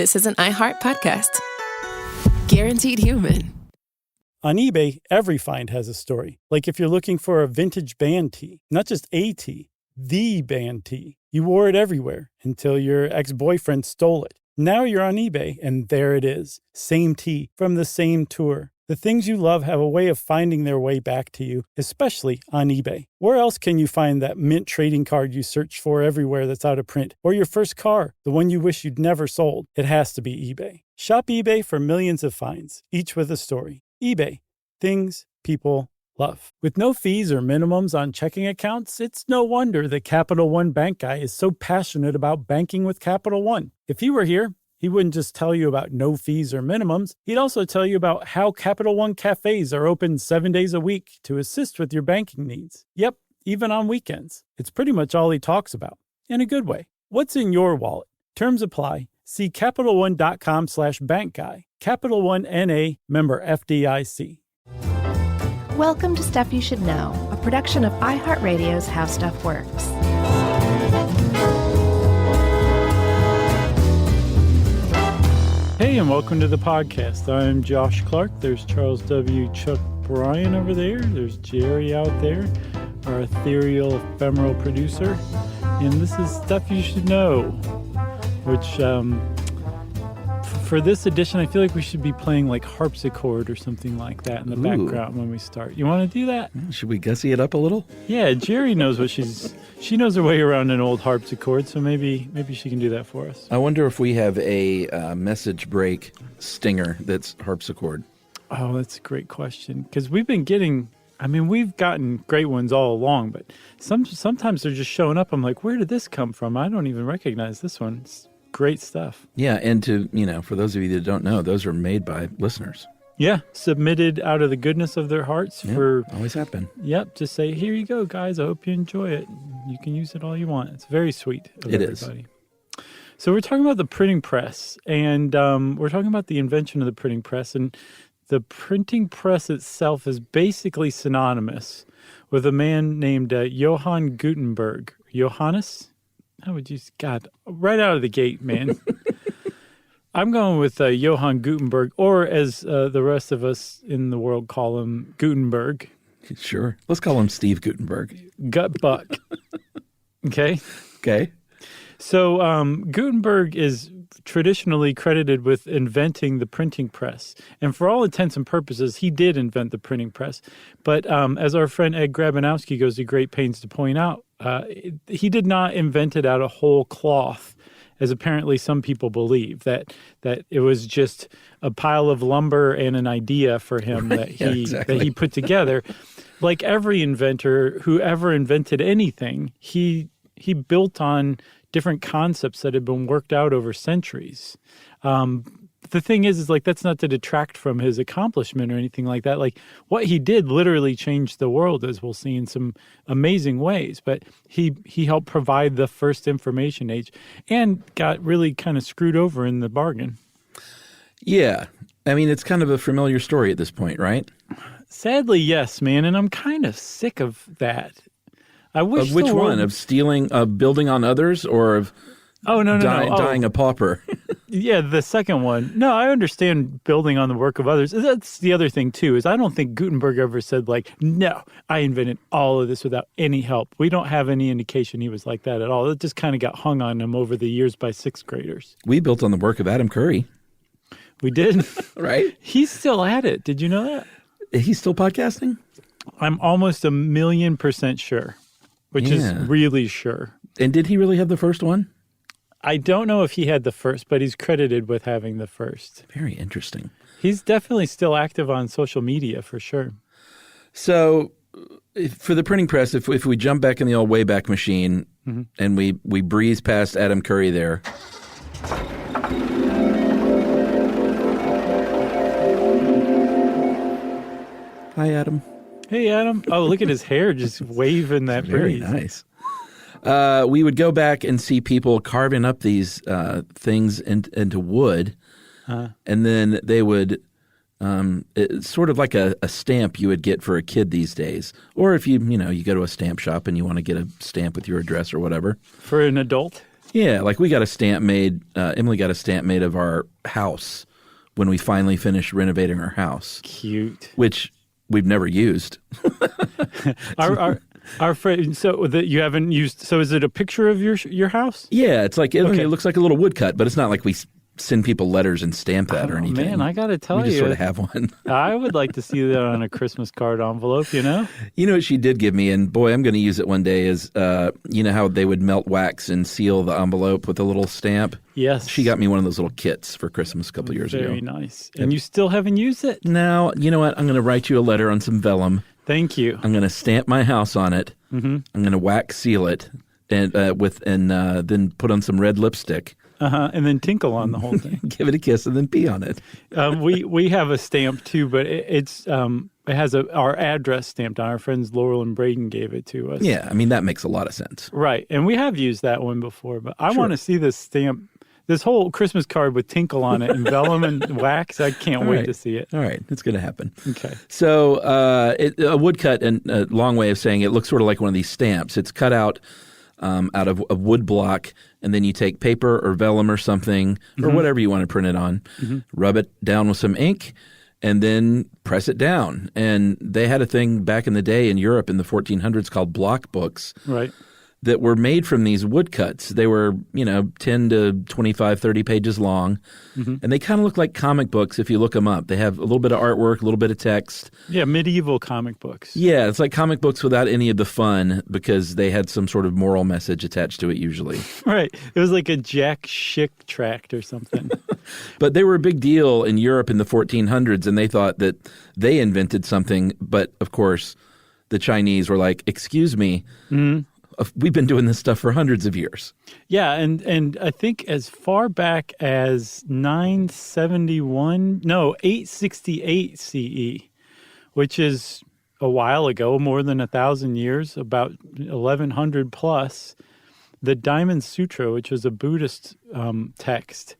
this is an iHeart podcast. Guaranteed human. On eBay, every find has a story. Like if you're looking for a vintage band tee, not just a tee, the band tee. You wore it everywhere until your ex-boyfriend stole it. Now you're on eBay, and there it is. Same tee from the same tour. The things you love have a way of finding their way back to you, especially on eBay. Where else can you find that mint trading card you search for everywhere that's out of print? Or your first car, the one you wish you'd never sold? It has to be eBay. Shop eBay for millions of finds, each with a story. eBay. Things people love. With no fees or minimums on checking accounts, it's no wonder that Capital One Bank Guy is so passionate about banking with Capital One. If he were here, he wouldn't just tell you about no fees or minimums. He'd also tell you about how Capital One cafes are open 7 days a week to assist with your banking needs. Yep, even on weekends. It's pretty much all he talks about. In a good way. What's in your wallet? Terms apply. See CapitalOne.com/bankguy. Capital One N.A. member FDIC. Welcome to Stuff You Should Know, a production of iHeartRadio's How Stuff Works. Hey, and welcome to the podcast. I'm Josh Clark. There's Charles W. Chuck Bryan over there. There's Jerry out there, our ethereal, ephemeral producer. And this is Stuff You Should Know, which, for this edition, I feel like we should be playing like harpsichord or something like that in the background when we start. You want to do that? Should we gussy it up a little? Yeah, Jerry knows what she knows her way around an old harpsichord, so maybe she can do that for us. I wonder if we have a message break stinger that's harpsichord. Oh, that's a great question, because we've gotten great ones all along, but sometimes they're just showing up. I'm like, where did this come from? I don't even recognize this one. It's great stuff. Yeah, and for those of you that don't know, those are made by listeners. Yeah, submitted out of the goodness of their hearts. Always happen. Yep, just say, here you go, guys. I hope you enjoy it. You can use it all you want. It's very sweet of everybody. So we're talking about the printing press, and we're talking about the invention of the printing press, and the printing press itself is basically synonymous with a man named Johann Gutenberg. Johannes? How would you... God, right out of the gate, man. I'm going with Johann Gutenberg, or as the rest of us in the world call him, Gutenberg. Sure. Let's call him Steve Gutenberg. Gut buck. Okay? Okay. So Gutenberg is traditionally credited with inventing the printing press. And for all intents and purposes, he did invent the printing press. But as our friend Ed Grabanowski goes to great pains to point out, he did not invent it out of whole cloth, as apparently some people believe, that it was just a pile of lumber and an idea for him that he put together. Like every inventor who ever invented anything, he built on different concepts that had been worked out over centuries. The thing is like that's not to detract from his accomplishment or anything like that. Like what he did literally changed the world, as we'll see in some amazing ways. But he helped provide the first information age and got really kind of screwed over in the bargain. Yeah. I mean, it's kind of a familiar story at this point, right? Sadly, yes, man. And I'm kind of sick of that. I wish of which one? Of stealing, of building on others, or of dying a pauper? Yeah, the second one. No, I understand building on the work of others. That's the other thing, too, is I don't think Gutenberg ever said, like, no, I invented all of this without any help. We don't have any indication he was like that at all. It just kind of got hung on him over the years by sixth graders. We built on the work of Adam Curry. We did. Right? He's still at it. Did you know that? He's still podcasting? I'm almost 1,000,000% sure, which is really sure. And did he really have the first one? I don't know if he had the first, but he's credited with having the first. Very interesting. He's definitely still active on social media for sure. So for the printing press, if we jump back in the old Wayback Machine and we breeze past Adam Curry there. Hi, Adam. Hey, Adam. Oh, look at his hair just waving that breeze. Very nice. We would go back and see people carving up these things into wood, and then they would it's sort of like a stamp you would get for a kid these days, or if you go to a stamp shop and you want to get a stamp with your address or whatever. For an adult? Yeah, like we got a stamp made. Emily got a stamp made of our house when we finally finished renovating our house, Cute. which we've never used. Our friend, so that you haven't used. So is it a picture of your house? Yeah, it's like Okay. it looks like a little woodcut, but it's not like we send people letters and stamp that or anything. Man, I got to tell we just you, sort of have one. I would like to see that on a Christmas card envelope. You know? You know what she did give me, and boy, I'm going to use it one day. Is you know how they would melt wax and seal the envelope with a little stamp? Yes. She got me one of those little kits for Christmas a couple years ago. Very nice. And you still haven't used it? Now, you know what? I'm going to write you a letter on some vellum. Thank you. I'm going to stamp my house on it. Mm-hmm. I'm going to wax seal it, and then put on some red lipstick. And then tinkle on the whole thing. Give it a kiss and then pee on it. We have a stamp too, but it has our address stamped on. Our friends Laurel and Braden gave it to us. Yeah, I mean that makes a lot of sense. Right, and we have used that one before, but I Sure. want to see this stamp, this whole Christmas card with tinkle on it and vellum and wax. I can't wait to see it. All right, it's going to happen. Okay. So a woodcut, and a long way of saying it looks sort of like one of these stamps. It's cut out of a wood block, and then you take paper or vellum or something, or whatever you want to print it on, rub it down with some ink, and then press it down. And they had a thing back in the day in Europe in the 1400s called block books Right. that were made from these woodcuts. They were, 10 to 25, 30 pages long, and they kind of look like comic books if you look them up. They have a little bit of artwork, a little bit of text. Yeah, medieval comic books. Yeah, it's like comic books without any of the fun because they had some sort of moral message attached to it usually. Right. It was like a Jack Schick tract or something. But they were a big deal in Europe in the 1400s, and they thought that they invented something. But, of course, the Chinese were like, excuse me, we've been doing this stuff for hundreds of years. Yeah, and I think as far back as 868 CE, which is a while ago, more than 1,000 years, about 1,100 plus, the Diamond Sutra, which is a Buddhist text,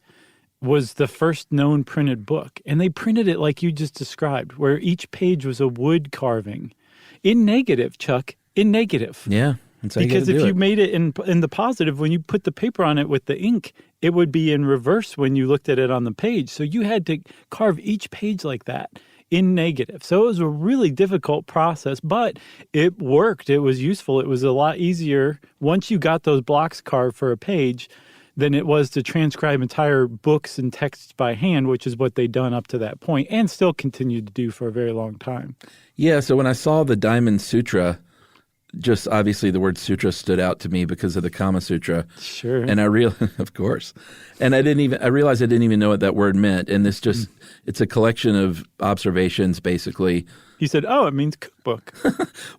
was the first known printed book. And they printed it like you just described, where each page was a wood carving. In negative, Chuck, in negative. Yeah. That's how Because you if gotta do you it. made it in the positive, when you put the paper on it with the ink, it would be in reverse when you looked at it on the page. So you had to carve each page like that in negative. So it was a really difficult process, but it worked. It was useful. It was a lot easier once you got those blocks carved for a page than it was to transcribe entire books and texts by hand, which is what they'd done up to that point and still continued to do for a very long time. Yeah, so when I saw the Diamond Sutra, just obviously the word sutra stood out to me because of the Kama Sutra. Sure. And of course. And I realized I didn't even know what that word meant. And it's a collection of observations, basically. You said, oh, it means cookbook.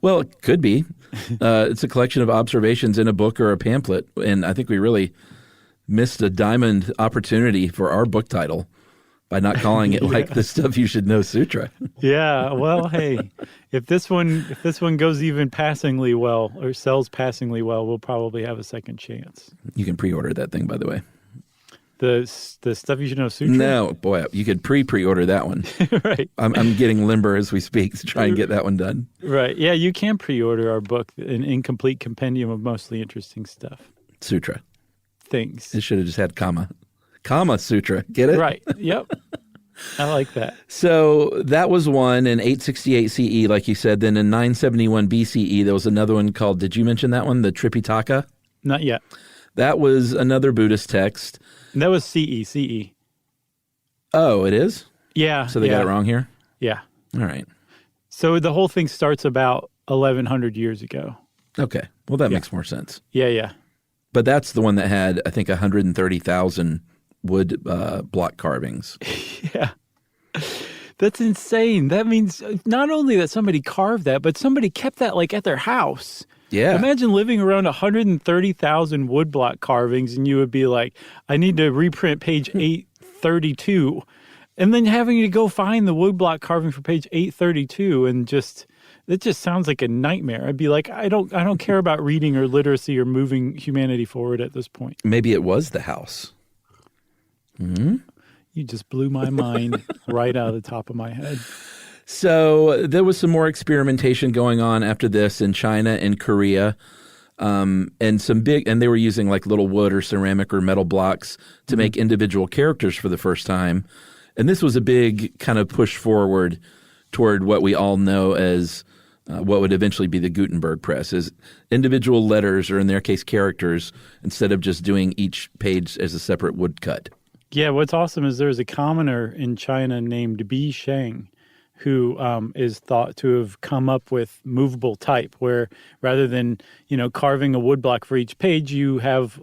Well, it could be. It's a collection of observations in a book or a pamphlet. And I think we really missed a diamond opportunity for our book title by not calling it like the Stuff You Should Know Sutra. Yeah, well, hey, if this one goes even passingly well or sells passingly well, we'll probably have a second chance. You can pre-order that thing, by the way. The Stuff You Should Know Sutra? No, boy, you could pre-order that one. Right. I'm getting limber as we speak to try and get that one done. Right. Yeah, you can pre-order our book, An Incomplete Compendium of Mostly Interesting Stuff. Sutra. Things. It should have just had Kama Sutra. Get it? Right. Yep. I like that. So that was one in 868 CE, like you said. Then in 971 BCE, there was another one called, did you mention that one? The Tripitaka? Not yet. That was another Buddhist text. That was CE. Oh, it is? Yeah. So they got it wrong here? Yeah. All right. So the whole thing starts about 1,100 years ago. Okay. Well, that makes more sense. Yeah. But that's the one that had, I think, 130,000 wood block carvings. Yeah. That's insane. That means not only that somebody carved that, but somebody kept that like at their house. Yeah. Imagine living around 130,000 woodblock carvings and you would be like, I need to reprint page 832. And then having to go find the woodblock carving for page 832 and it just sounds like a nightmare. I'd be like, I don't care about reading or literacy or moving humanity forward at this point. Maybe it was the house. You just blew my mind right out of the top of my head. So there was some more experimentation going on after this in China and Korea. and they were using like little wood or ceramic or metal blocks to make individual characters for the first time. And this was a big kind of push forward toward what we all know as what would eventually be the Gutenberg press, is individual letters, or in their case, characters, instead of just doing each page as a separate woodcut. Yeah, what's awesome is there's a commoner in China named Bi Sheng, who is thought to have come up with movable type, where rather than, carving a woodblock for each page, you have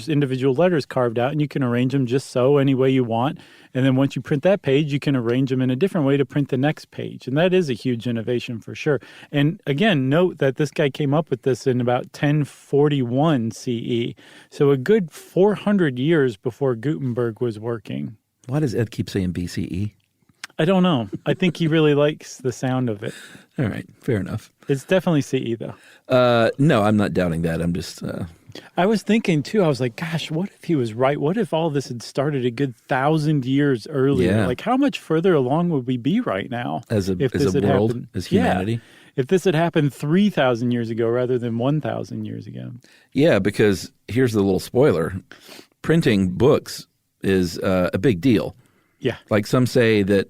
individual letters carved out, and you can arrange them just so any way you want. And then once you print that page, you can arrange them in a different way to print the next page. And that is a huge innovation for sure. And again, note that this guy came up with this in about 1041 CE. So a good 400 years before Gutenberg was working. Why does Ed keep saying BCE? I don't know. I think he really likes the sound of it. All right. Fair enough. It's definitely CE, though. No, I'm not doubting that. I'm just... I was thinking, too, I was like, gosh, what if he was right? What if all this had started a good 1,000 years earlier? Yeah. Like, how much further along would we be right now? As a world, happened? as humanity? Yeah. If this had happened 3,000 years ago rather than 1,000 years ago. Yeah, because here's the little spoiler. Printing books is a big deal. Yeah. Like some say that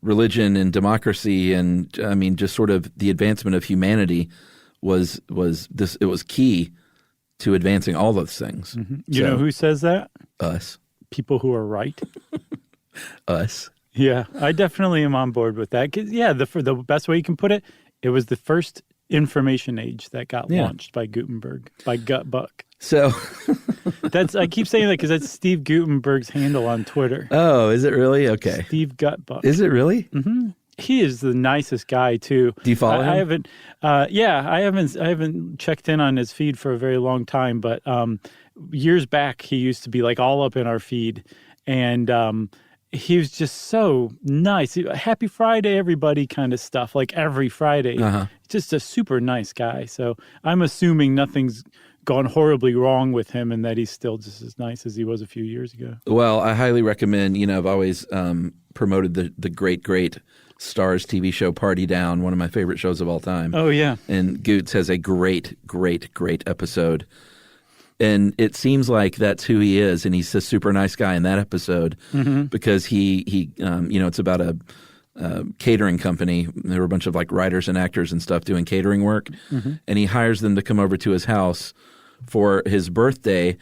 religion and democracy and, just sort of the advancement of humanity was key to advancing all those things. Mm-hmm. You know who says that? Us. People who are right. Us. Yeah, I definitely am on board with that. 'Cause, the best way you can put it, it was the first information age that got launched by Gutenberg, by Gutbuck. So I keep saying that because that's Steve Gutenberg's handle on Twitter. Oh, is it really? Okay. Steve Gutbuck. Is it really? Mm-hmm. He is the nicest guy too. Do you follow him? I haven't. I haven't checked in on his feed for a very long time. But years back, he used to be like all up in our feed, and he was just so nice. Happy Friday, everybody, kind of stuff. Like every Friday, just a super nice guy. So I'm assuming nothing's gone horribly wrong with him, and that he's still just as nice as he was a few years ago. Well, I highly recommend. I've always promoted the great Stars TV show Party Down, one of my favorite shows of all time. Oh, yeah. And Goots has a great episode. And it seems like that's who he is. And he's a super nice guy in that episode because he it's about a catering company. There were a bunch of like writers and actors and stuff doing catering work. And he hires them to come over to his house for his birthday.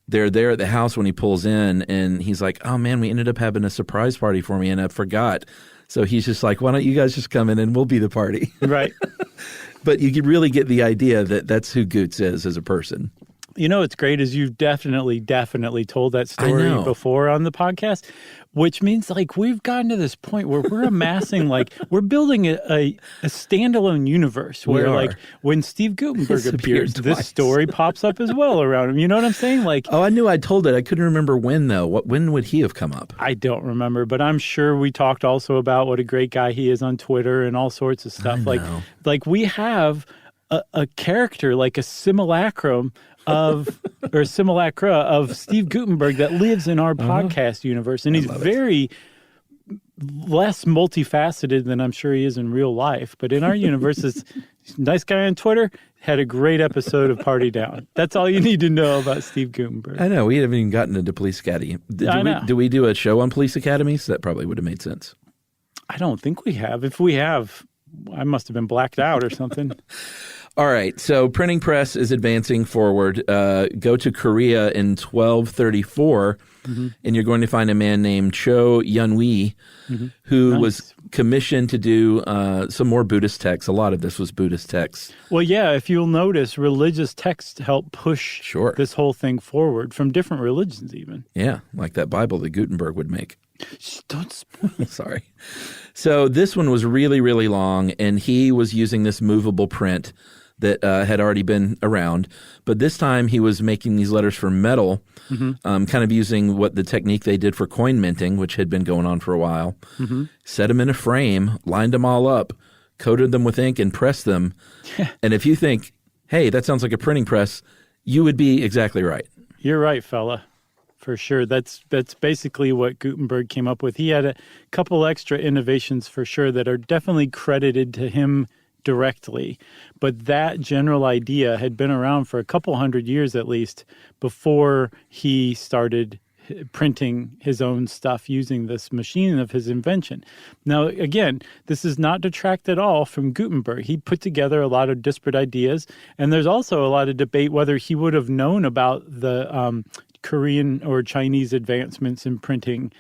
They're there at the house when he pulls in, and he's like, oh, man, we ended up having a surprise party for me, and I forgot. So he's just like, why don't you guys just come in and we'll be the party? Right. But you could really get the idea that that's who Goots is as a person. What's great is you've definitely told that story before on the podcast, which means like we've gotten to this point where we're amassing we're building a standalone universe where like when Steve Gutenberg appears, this story pops up as well around him. You know what I'm saying? Like, I knew I told it. I couldn't remember when though. When would he have come up? I don't remember, but I'm sure we talked also about what a great guy he is on Twitter and all sorts of stuff. Like we have a character, like a simulacra of Steve Gutenberg that lives in our podcast universe. And he's very less multifaceted than I'm sure he is in real life. But in our universe, this nice guy on Twitter had a great episode of Party Down. That's all you need to know about Steve Gutenberg. I know. We haven't even gotten into Police Academy. Do we do a show on Police Academies? That probably would have made sense. I don't think we have. If we have, I must have been blacked out or something. All right, so printing press is advancing forward. Go to Korea in 1234, and you're going to find a man named Cho Yun-wee, who was commissioned to do some more Buddhist texts. A lot of this was Buddhist texts. Well, yeah, if you'll notice, religious texts help push this whole thing forward from different religions even. Yeah, like that Bible that Gutenberg would make. Don't spoil. Sorry. So this one was really, really long, and he was using this movable print that had already been around. But this time he was making these letters for metal, kind of using what the technique they did for coin minting, which had been going on for a while. Set them in a frame, lined them all up, coated them with ink, and pressed them. And if you think, hey, that sounds like a printing press, you would be exactly right. You're right, fella. For sure. That's basically what Gutenberg came up with. He had a couple extra innovations for sure that are definitely credited to him directly. But that general idea had been around for a couple hundred years at least before he started printing his own stuff using this machine of his invention. Now, again, this is not detract at all from Gutenberg. He put together a lot of disparate ideas, and there's also a lot of debate whether he would have known about the Korean or Chinese advancements in printing.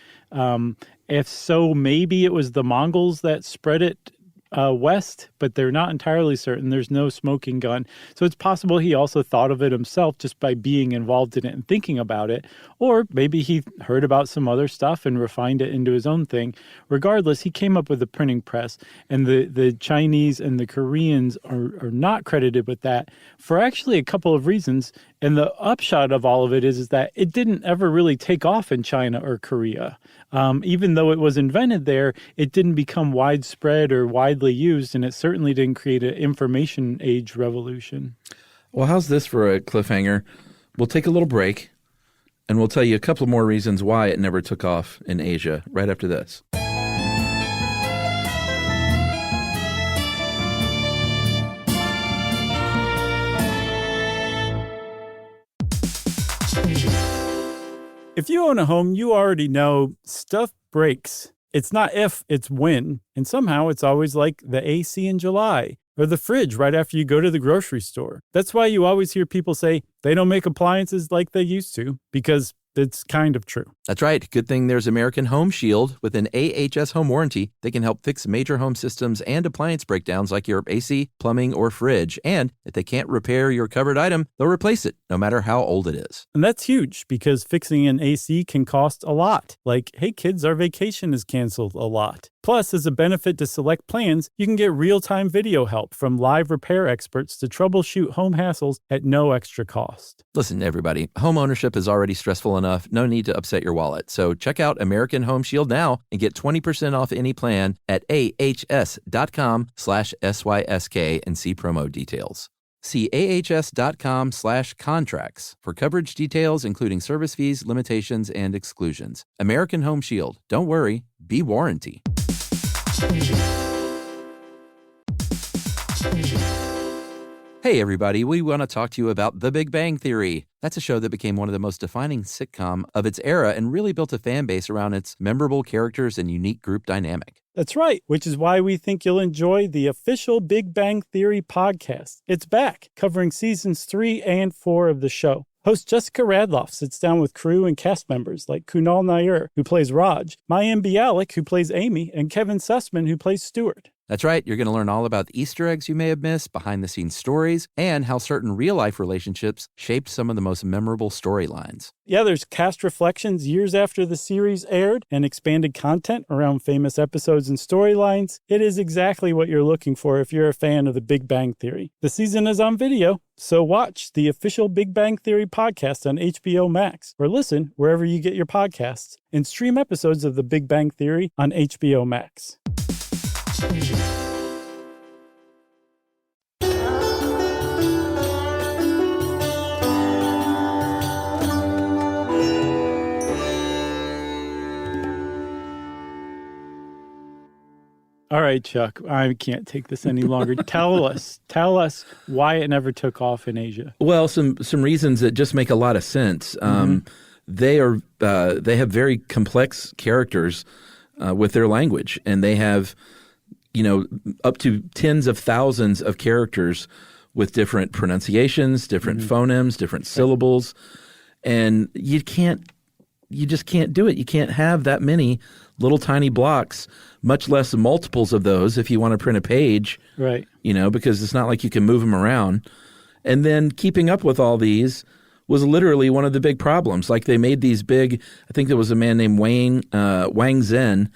If so, maybe it was the Mongols that spread it west, but they're not entirely certain. There's no smoking gun. So it's possible he also thought of it himself just by being involved in it and thinking about it. Or maybe he heard about some other stuff and refined it into his own thing. Regardless, he came up with the printing press, and the Chinese and the Koreans are not credited with that for actually a couple of reasons. And the upshot of all of it is that it didn't ever really take off in China or Korea. Even though it was invented there, it didn't become widespread or widely used, and it certainly didn't create an information age revolution. Well, how's this for a cliffhanger? We'll take a little break, and we'll tell you a couple more reasons why it never took off in Asia right after this. If you own a home, you already know stuff breaks. It's not if, it's when. And somehow it's always like the AC in July or the fridge right after you go to the grocery store. That's why you always hear people say they don't make appliances like they used to, because it's kind of true. That's right. Good thing there's American Home Shield. With an AHS home warranty, they can help fix major home systems and appliance breakdowns like your AC, plumbing, or fridge. And if they can't repair your covered item, they'll replace it, no matter how old it is. And that's huge because fixing an AC can cost a lot. Like, hey kids, our vacation is canceled a lot. Plus, as a benefit to select plans, you can get real-time video help from live repair experts to troubleshoot home hassles at no extra cost. Listen, everybody, home ownership is already stressful enough. No need to upset your wallet. So check out American Home Shield now and get 20% off any plan at ahs.com/SYSK and see promo details. See ahs.com/contracts for coverage details, including service fees, limitations, and exclusions. American Home Shield. Don't worry, be warranty. Hey everybody, we want to talk to you about The Big Bang Theory. That's a show that became one of the most defining sitcom of its era and really built a fan base around its memorable characters and unique group dynamic. That's right, which is why we think you'll enjoy the official Big Bang Theory podcast. It's back, covering seasons 3 and 4 of the show. Host Jessica Radloff sits down with crew and cast members like Kunal Nair, who plays Raj, Mayim Bialik, who plays Amy, and Kevin Sussman, who plays Stuart. That's right. You're going to learn all about the Easter eggs you may have missed, behind-the-scenes stories, and how certain real-life relationships shaped some of the most memorable storylines. Yeah, there's cast reflections years after the series aired and expanded content around famous episodes and storylines. It is exactly what you're looking for if you're a fan of the Big Bang Theory. The season is on video, so watch the official Big Bang Theory podcast on HBO Max, or listen wherever you get your podcasts, and stream episodes of the Big Bang Theory on HBO Max. All right, Chuck, I can't take this any longer. Tell us why it never took off in Asia. Well, some reasons that just make a lot of sense. They have very complex characters with their language, and they have, up to tens of thousands of characters with different pronunciations, different phonemes, different syllables, and you just can't do it. You can't have that many little tiny blocks, much less multiples of those if you want to print a page, right? Because it's not like you can move them around. And then keeping up with all these was literally one of the big problems. Like they made these big, I think there was a man named Wang Zhen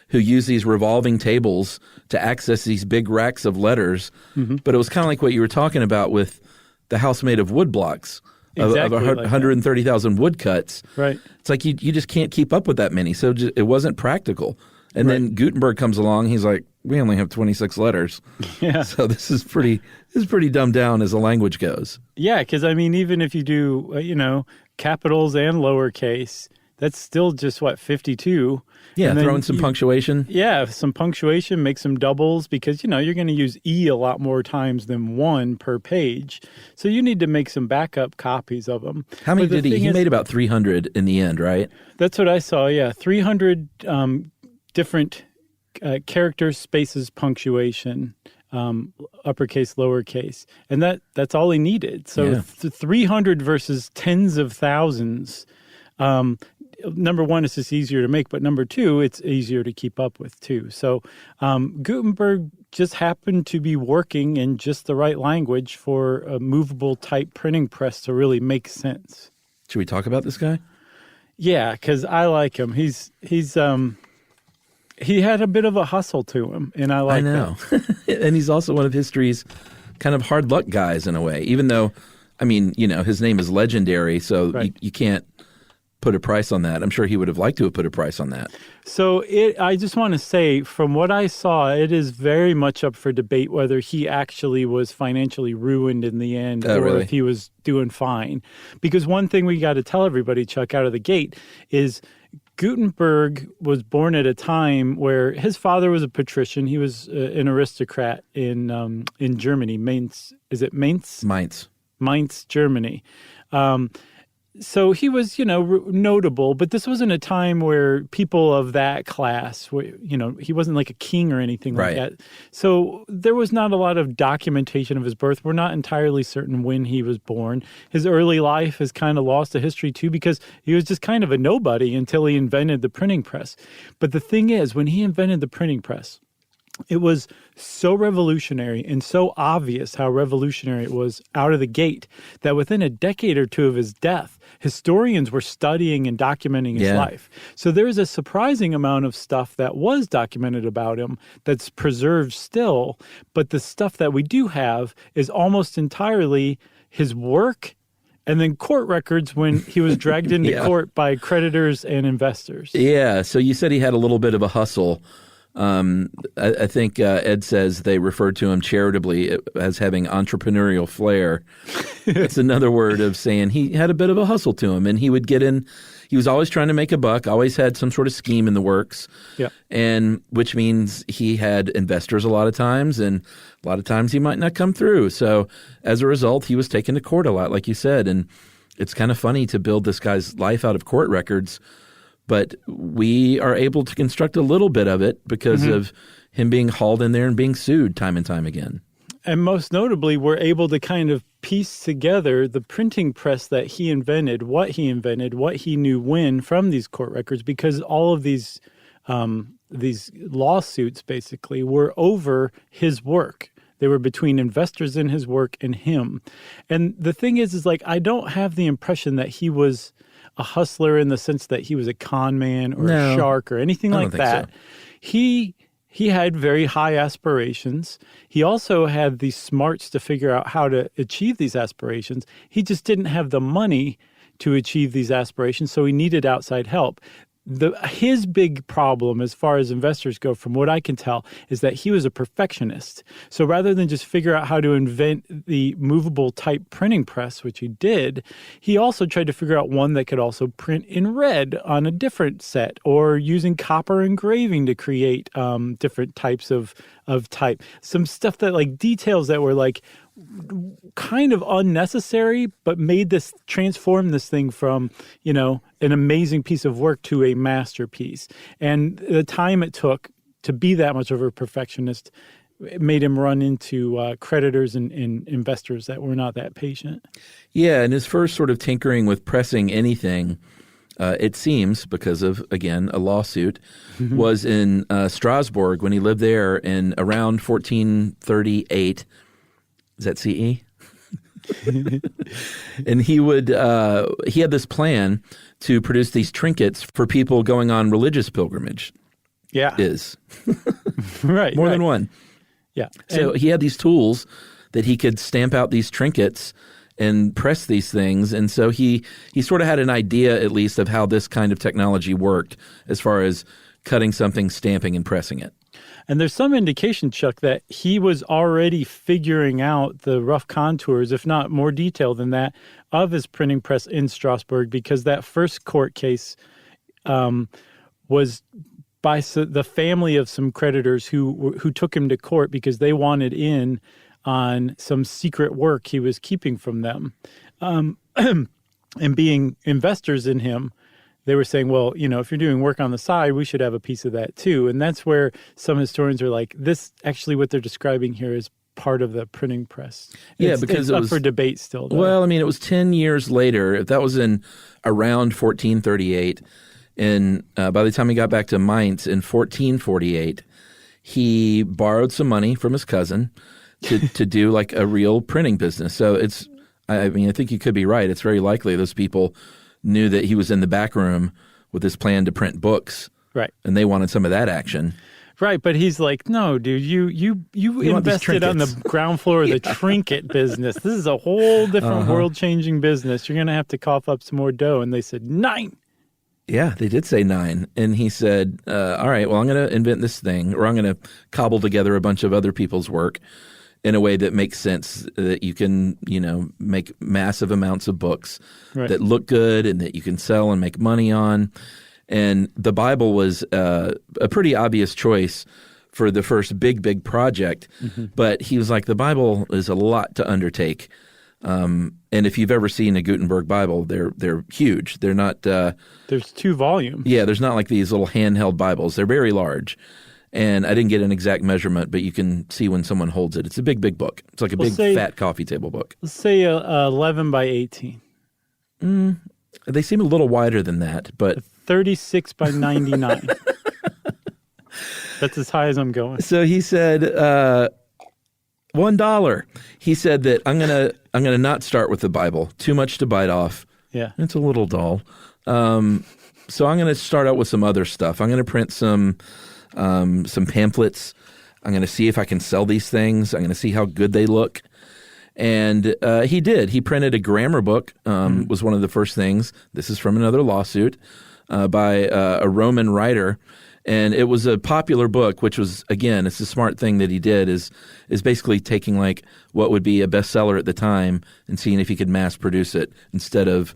who used these revolving tables to access these big racks of letters. But it was kind of like what you were talking about with the house made of wood blocks. Of 130,000 woodcuts. Right. It's like you just can't keep up with that many. So it wasn't practical. And then Gutenberg comes along. He's like, we only have 26 letters. Yeah. So this is pretty dumbed down as a language goes. Yeah, because even if you do, capitals and lowercase, that's still just, 52? Yeah, And then throw in some punctuation. Yeah, some punctuation, make some doubles, because, you're going to use E a lot more times than 1 per page. So you need to make some backup copies of them. How many But the did he? thing He is, made about 300 in the end, right? That's what I saw, yeah. 300 different characters, spaces, punctuation, uppercase, lowercase. And that's all he needed. So Yeah. 300 versus tens of thousands. Number one, it's just easier to make, but number two, it's easier to keep up with too. So Gutenberg just happened to be working in just the right language for a movable type printing press to really make sense. Should we talk about this guy? Yeah, because I like him. He had a bit of a hustle to him, and I like I know. And he's also one of history's kind of hard luck guys in a way, even though, his name is legendary, so Right. you can't put a price on that. I'm sure he would have liked to have put a price on that. So I just want to say, from what I saw, it is very much up for debate whether he actually was financially ruined in the end or really? if he was doing fine. Because one thing we got to tell everybody, Chuck, out of the gate is Gutenberg was born at a time where his father was a patrician. He was an aristocrat in Germany. Mainz, is it Mainz? Mainz, Germany. So he was, notable, but this wasn't a time where people of that class, he wasn't like a king or anything like that. So there was not a lot of documentation of his birth. We're not entirely certain when he was born. His early life is kind of lost to history too, because he was just kind of a nobody until he invented the printing press. But the thing is, when he invented the printing press, it was so revolutionary and so obvious how revolutionary it was out of the gate that within a decade or two of his death, historians were studying and documenting his life. So there's a surprising amount of stuff that was documented about him that's preserved still. But the stuff that we do have is almost entirely his work and then court records when he was dragged into court by creditors and investors. Yeah. So you said he had a little bit of a hustle. I think Ed says they referred to him charitably as having entrepreneurial flair. It's another word of saying he had a bit of a hustle to him, and he would get in. He was always trying to make a buck, always had some sort of scheme in the works, and which means he had investors a lot of times, and a lot of times he might not come through. So as a result, he was taken to court a lot, like you said, and it's kind of funny to build this guy's life out of court records. But we are able to construct a little bit of it because of him being hauled in there and being sued time and time again. And most notably, we're able to kind of piece together the printing press that he invented, what he knew when from these court records, because all of these lawsuits basically were over his work. They were between investors in his work and him. And the thing is I don't have the impression that he was a hustler in the sense that he was a con man or a shark or anything like that. So. He had very high aspirations. He also had the smarts to figure out how to achieve these aspirations. He just didn't have the money to achieve these aspirations, so he needed outside help. His big problem, as far as investors go, from what I can tell, is that he was a perfectionist. So rather than just figure out how to invent the movable type printing press, which he did, he also tried to figure out one that could also print in red on a different set, or using copper engraving to create different types of type. Some stuff that details that were kind of unnecessary, but transform this thing from, an amazing piece of work to a masterpiece. And the time it took to be that much of a perfectionist, it made him run into creditors and investors that were not that patient. Yeah, and his first sort of tinkering with pressing anything, it seems, because of, again, a lawsuit, was in Strasbourg when he lived there in around 1438. Is that CE? And he had this plan to produce these trinkets for people going on religious pilgrimage. Yeah. Right. More than one. Yeah. So he had these tools that he could stamp out these trinkets and press these things. And so he sort of had an idea, at least, of how this kind of technology worked as far as cutting something, stamping, and pressing it. And there's some indication, Chuck, that he was already figuring out the rough contours, if not more detail than that, of his printing press in Strasbourg, because that first court case was by the family of some creditors who took him to court because they wanted in on some secret work he was keeping from them. And being investors in him, they were saying, well, if you're doing work on the side, we should have a piece of that too. And that's where some historians are like, this actually what they're describing here is part of the printing press. Because it's up for debate still, though. Well, it was 10 years later. That was in around 1438. And by the time he got back to Mainz in 1448, he borrowed some money from his cousin to do like a real printing business. So I think you could be right. It's very likely those people knew that he was in the back room with this plan to print books. Right. And they wanted some of that action. Right, but he's like, no, dude, you invested on the ground floor of the trinket business. This is a whole different world-changing business. You're going to have to cough up some more dough. And they said, 9. Yeah, they did say 9. And he said, all right, well, I'm going to invent this thing, or I'm going to cobble together a bunch of other people's work in a way that makes sense, that you can, make massive amounts of books that look good and that you can sell and make money on. And the Bible was a pretty obvious choice for the first big project. Mm-hmm. But he was like, the Bible is a lot to undertake. And if you've ever seen a Gutenberg Bible, they're huge. They're not there's 2 volumes. Yeah, there's not like these little handheld Bibles. They're very large. And I didn't get an exact measurement, but you can see when someone holds it. It's a big book. It's like a fat coffee table book. Let's say 11 by 18. They seem a little wider than that, but 36 by 99. That's as high as I'm going. So he said $1. He said that I'm gonna not start with the Bible. Too much to bite off. Yeah, it's a little dull. So I'm gonna start out with some other stuff. I'm gonna print some pamphlets. I'm gonna see if I can sell these things. I'm gonna see how good they look. And he did. He printed a grammar book. Was one of the first things. This is from another lawsuit by a Roman writer. And it was a popular book, which was, again, it's a smart thing that he did, is basically taking like what would be a bestseller at the time and seeing if he could mass produce it instead of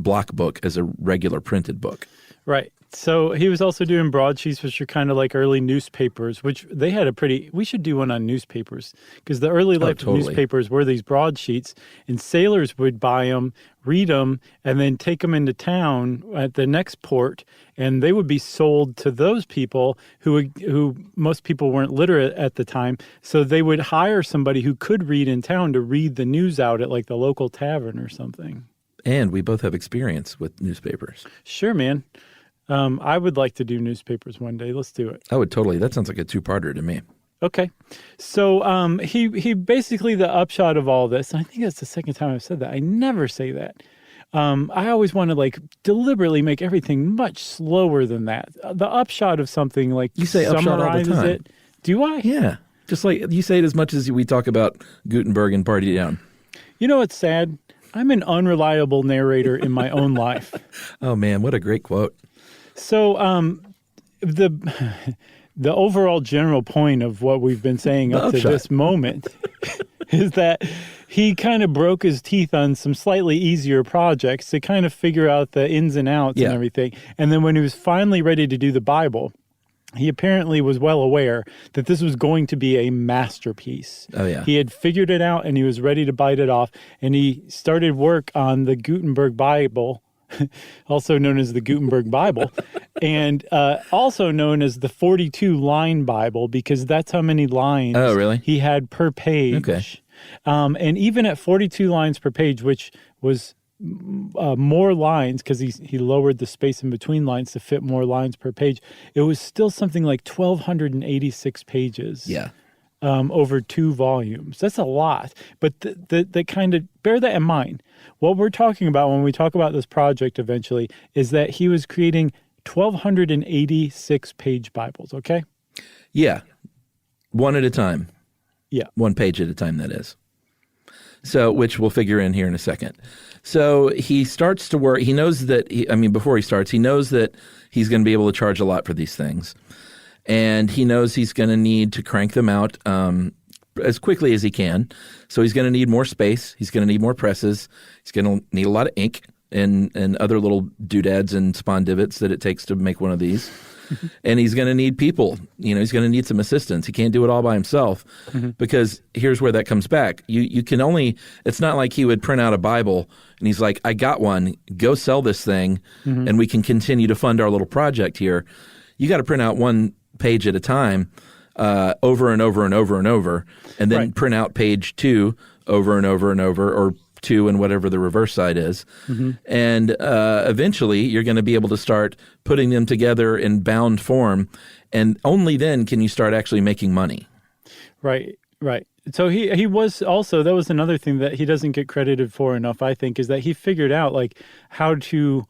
block book as a regular printed book. Right. So he was also doing broadsheets, which are kind of like early newspapers, which they had we should do one on newspapers, because the early life of newspapers were these broadsheets, and sailors would buy them, read them, and then take them into town at the next port, and they would be sold to those people who most people weren't literate at the time, so they would hire somebody who could read in town to read the news out at like the local tavern or something. And we both have experience with newspapers. Sure, man. I would like to do newspapers one day. Let's do it. I would totally. That sounds like a 2-parter to me. Okay. So he basically, the upshot of all this, and I think that's the second time I've said that. I never say that. I always want to like deliberately make everything much slower than that. The upshot of something, like, you say upshot all the time. It. Do I? Yeah. Just like you say it as much as we talk about Gutenberg and Party Down. You know what's sad? I'm an unreliable narrator in my own life. Oh, man. What a great quote. So the overall general point of what we've been saying up to this moment is that he kind of broke his teeth on some slightly easier projects to kind of figure out the ins and outs and everything. And then when he was finally ready to do the Bible, he apparently was well aware that this was going to be a masterpiece. Oh, yeah. He had figured it out and he was ready to bite it off. And he started work on the Gutenberg Bible, also known as the Gutenberg Bible, and also known as the 42-line Bible, because that's how many lines he had per page. Okay. And even at 42 lines per page, which was more lines because he lowered the space in between lines to fit more lines per page, it was still something like 1,286 pages. Yeah. Over 2 volumes. That's a lot. But the kind of, bear that in mind. What we're talking about when we talk about this project eventually is that he was creating 1,286 page Bibles, okay? Yeah. One at a time. Yeah. 1 page at a time, that is. So, which we'll figure in here in a second. So he starts to work. He knows that, before he starts, he knows that he's going to be able to charge a lot for these things. And he knows he's going to need to crank them out as quickly as he can. So he's going to need more space. He's going to need more presses. He's going to need a lot of ink and other little doodads and spondivets that it takes to make one of these. And he's going to need people. He's going to need some assistance. He can't do it all by himself because here's where that comes back. You can only – it's not like he would print out a Bible and he's like, I got one. Go sell this thing and we can continue to fund our little project here. You got to print out one page at a time over and over and over and over and then print out page 2 over and over and over or 2 and whatever the reverse side is. And eventually you're going to be able to start putting them together in bound form. And only then can you start actually making money. Right. So he was also, that was another thing that he doesn't get credited for enough, I think, is that he figured out like how to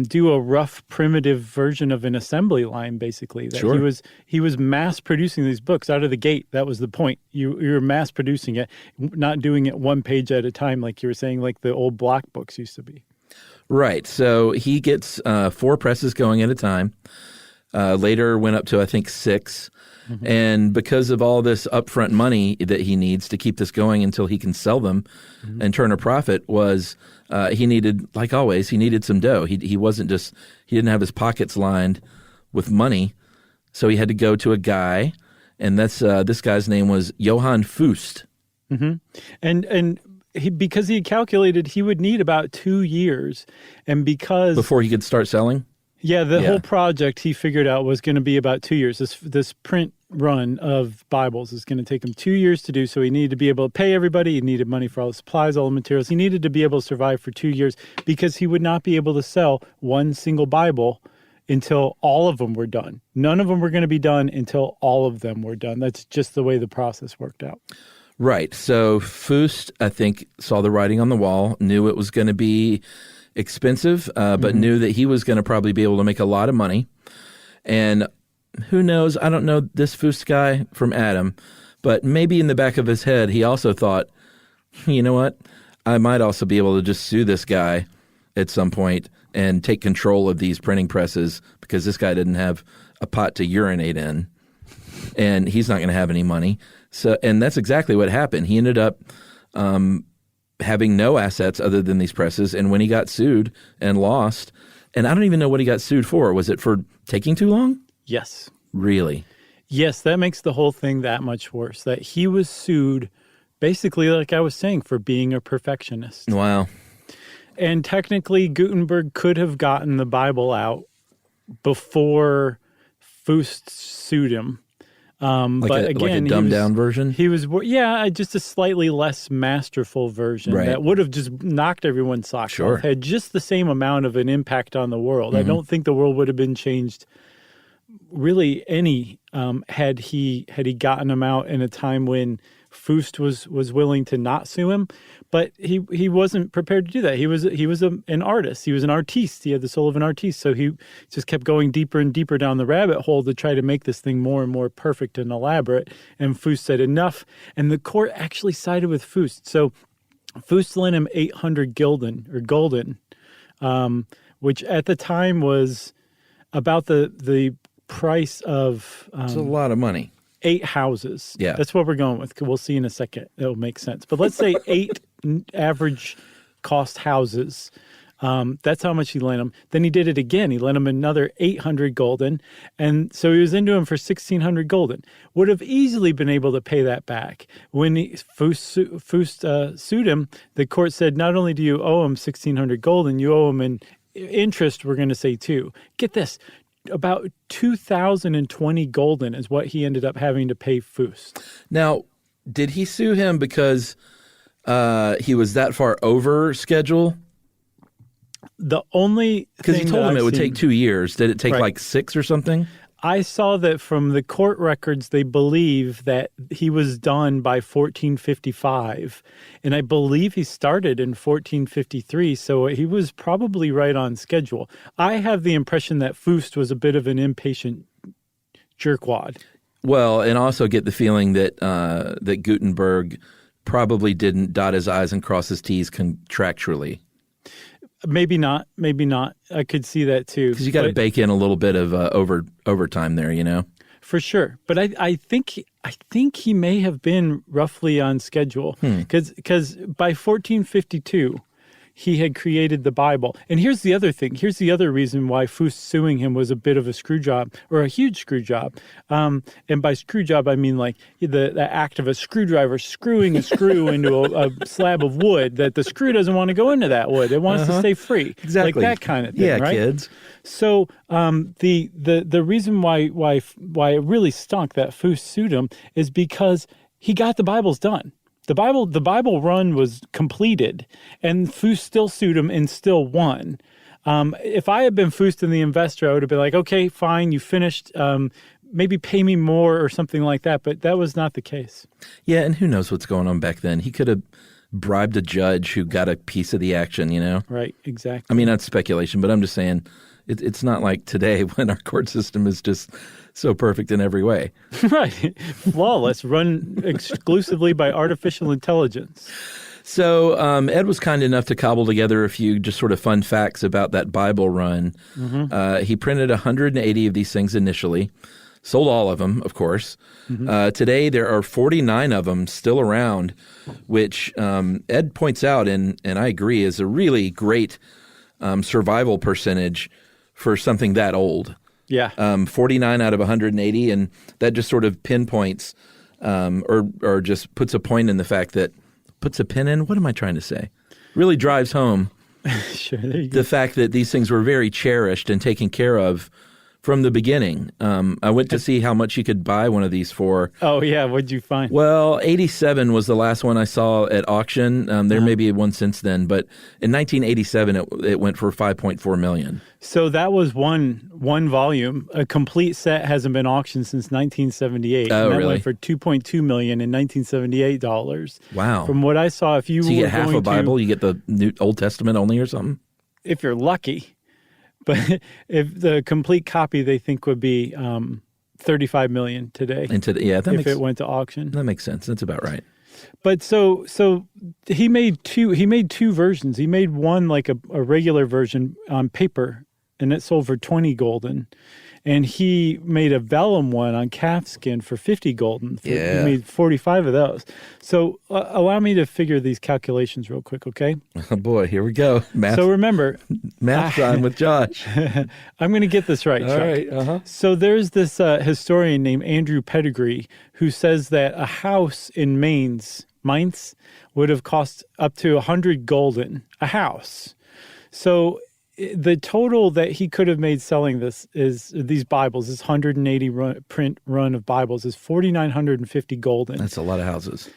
do a rough primitive version of an assembly line, basically. That he was mass producing these books out of the gate. That was the point. You're mass producing it, not doing it one page at a time, like you were saying, like the old block books used to be. Right. So he gets 4 presses going at a time. Later went up to, I think, 6. And because of all this upfront money that he needs to keep this going until he can sell them and turn a profit was he needed, like always, he needed some dough. He didn't have his pockets lined with money. So he had to go to a guy, and this guy's name was Johann Fust. And because he calculated he would need about 2 years, and because before he could start selling? Yeah, the whole project he figured out was going to be about 2 years. This print run of Bibles is going to take him 2 years to do, so he needed to be able to pay everybody. He needed money for all the supplies, all the materials. He needed to be able to survive for 2 years because he would not be able to sell one single Bible until all of them were done. None of them were going to be done until all of them were done. That's just the way the process worked out. Right. So Fust, I think, saw the writing on the wall, knew it was going to be expensive, but knew that he was going to probably be able to make a lot of money. And who knows? I don't know this Fust guy from Adam, but maybe in the back of his head, he also thought, you know what? I might also be able to just sue this guy at some point and take control of these printing presses because this guy didn't have a pot to urinate in, and he's not going to have any money. And that's exactly what happened. He ended up having no assets other than these presses. And when he got sued and lost, and I don't even know what he got sued for. Was it for taking too long? Yes. Really? Yes, that makes the whole thing that much worse. That he was sued, basically, like I was saying, for being a perfectionist. Wow. And technically, Gutenberg could have gotten the Bible out before Fust sued him. But again, like a dumbed down version? He was, just a slightly less masterful version that would have just knocked everyone's socks off, had just the same amount of an impact on the world. I don't think the world would have been changed really any had he gotten him out in a time when Fust was willing to not sue him. But he wasn't prepared to do that. He was an artist. He was an artiste. He had the soul of an artiste. So he just kept going deeper and deeper down the rabbit hole to try to make this thing more and more perfect and elaborate. And Fust said enough. And the court actually sided with Fust. So Fust lent him 800 gulden, which at the time was about the price of it's a lot of money. 8 houses. Yeah. That's what we're going with. We'll see in a second. It'll make sense. But let's say 8 average cost houses. That's how much he lent him. Then he did it again. He lent him another 800 gulden. And so he was into him for 1,600 gulden. Would have easily been able to pay that back. When Fust sued him, the court said, not only do you owe him 1,600 gulden, you owe him in interest, we're going to say, too. Get this. About 2,020 gulden is what he ended up having to pay Fust. Now, did he sue him because he was that far over schedule? The only because he told him it would take 2 years. Did it take like 6 or something? I saw that from the court records, they believe that he was done by 1455. And I believe he started in 1453, so he was probably right on schedule. I have the impression that Fust was a bit of an impatient jerkwad. Well, and also get the feeling that that Gutenberg probably didn't dot his I's and cross his T's contractually. Maybe not. I could see that too. Because you got to bake in a little bit of overtime there, you know. For sure, but I think he may have been roughly on schedule because by 1452 he had created the Bible. And here's the other thing. Here's the other reason why Fust suing him was a bit of a screw job, or a huge screw job. And by screw job, I mean like the act of a screwdriver screwing a screw into a slab of wood, that the screw doesn't want to go into that wood. It wants to stay free. Exactly. Like that kind of thing, right? Kids. So the reason why it really stunk that Fust sued him is because he got the Bibles done. The Bible run was completed, and Fust still sued him and still won. If I had been Fust and the investor, I would have been like, okay, fine, you finished. Maybe pay me more or something like that. But that was not the case. Yeah, and who knows what's going on back then? He could have bribed a judge who got a piece of the action, you know? Right, exactly. I mean, that's speculation, but I'm just saying it's not like today when our court system is just so perfect in every way. Right. Flawless, run exclusively by artificial intelligence. So Ed was kind enough to cobble together a few just sort of fun facts about that Bible run. He printed 180 of these things initially, sold all of them, of course. Today there are 49 of them still around, which Ed points out, and I agree, is a really great survival percentage for something that old. Yeah. 49 out of 180, and that just sort of pinpoints or just puts a point in the fact that, puts a pin in, what am I trying to say? Really drives home Sure, there you go. the fact that these things were very cherished and taken care of from the beginning. I went to see how much you could buy one of these for. Oh, yeah. What'd you find? Well, 87 was the last one I saw at auction. There may be one since then, but in 1987, it went for $5.4 million. So that was one volume. A complete set hasn't been auctioned since 1978. Oh, and that really? went for $2.2 million in 1978 dollars. Wow. From what I saw, if you So you were get half going a Bible, you get the New Old Testament only or something? if you're lucky, but if the complete copy they think would be $35 million today. Yeah, if it went to auction. That makes sense. That's about right. But so he made two versions. He made one like a regular version on paper, and it sold for 20 golden. And he made a vellum one on calfskin for 50 golden. Yeah. He made 45 of those. So allow me to figure these calculations real quick, okay? Oh boy, here we go. Math, So remember, math time with Josh. I'm going to get this right, All Chuck. right. Uh-huh. So there's this historian named Andrew Pettigrew who says that a house in Mainz would have cost up to 100 golden, a house. So the total that he could have made selling these Bibles, this 180 print run of Bibles, is 4,950 golden. That's a lot of houses.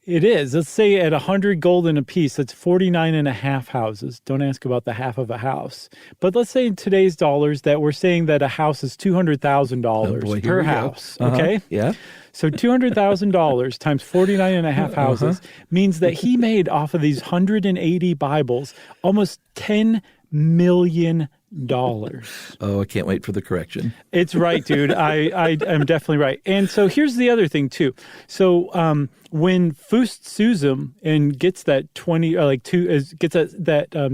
It is. Let's say at 100 golden apiece, that's 49 and a half houses. Don't ask about the half of a house. But let's say in today's dollars that we're saying that a house is $200,000 per house. Okay? Yeah. So $200,000 times 49 and a half houses means that he made off of these 180 Bibles almost $10 million. Oh, I can't wait for the correction. It's right, dude. I am definitely right. And so here's the other thing too. So when Fust sues him and gets that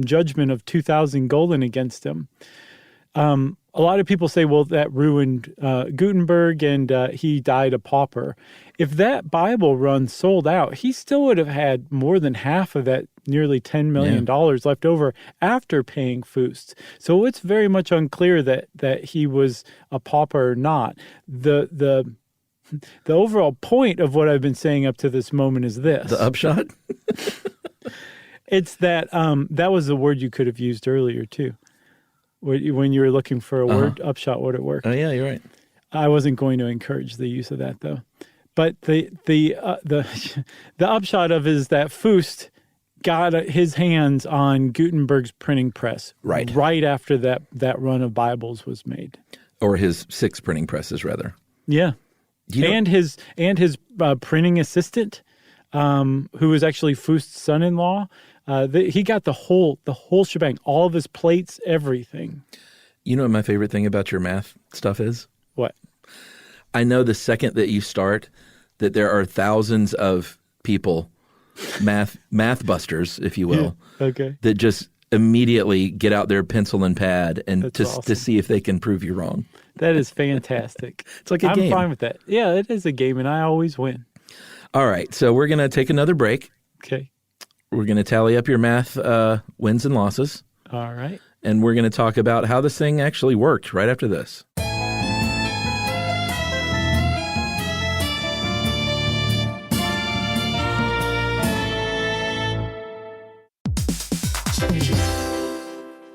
judgment of 2,000 golden against him, a lot of people say, well, that ruined Gutenberg and he died a pauper. If that Bible run sold out, he still would have had more than half of that nearly $10 million left over after paying Fust. So it's very much unclear that he was a pauper or not. The overall point of what I've been saying up to this moment is this. The upshot? It's that that was the word you could have used earlier too. When you were looking for a word, upshot, would it work? Oh, yeah, you're right. I wasn't going to encourage the use of that, though. But the upshot of it is that Fust got his hands on Gutenberg's printing press right after that run of Bibles was made. Or his 6 printing presses, rather. Yeah, and his printing assistant, who was actually Fust's son-in-law. He got the whole shebang, all of his plates, everything. You know what my favorite thing about your math stuff is? What? I know the second that you start that there are thousands of people, math busters, if you will, Okay. that just immediately get out their pencil and pad and to see if they can prove you wrong. That is fantastic. It's like a game. I'm fine with that. Yeah, it is a game, and I always win. All right, so we're going to take another break. Okay. We're going to tally up your math wins and losses. All right. And we're going to talk about how this thing actually worked right after this.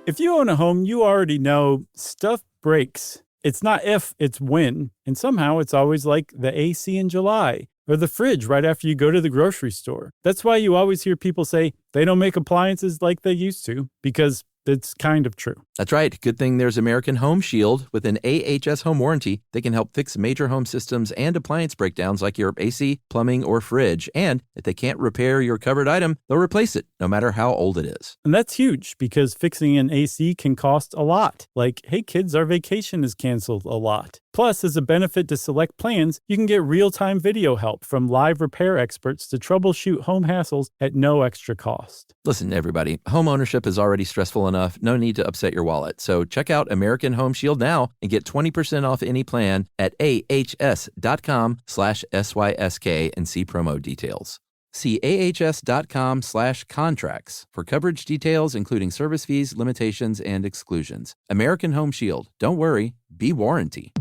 If you own a home, you already know stuff breaks. It's not if, it's when. And somehow it's always like the AC in July or the fridge right after you go to the grocery store. That's why you always hear people say they don't make appliances like they used to, because it's kind of true. That's right. Good thing there's American Home Shield. With an AHS home warranty, they can help fix major home systems and appliance breakdowns like your AC, plumbing, or fridge. And if they can't repair your covered item, they'll replace it, no matter how old it is. And that's huge because fixing an AC can cost a lot. Like, hey kids, our vacation is canceled a lot. Plus, as a benefit to select plans, you can get real-time video help from live repair experts to troubleshoot home hassles at no extra cost. Listen, everybody, home ownership is already stressful enough. No need to upset your wallet. So check out American Home Shield now and get 20% off any plan at ahs.com/SYSK and see promo details. See ahs.com/contracts for coverage details, including service fees, limitations, and exclusions. American Home Shield. Don't worry, be warranty.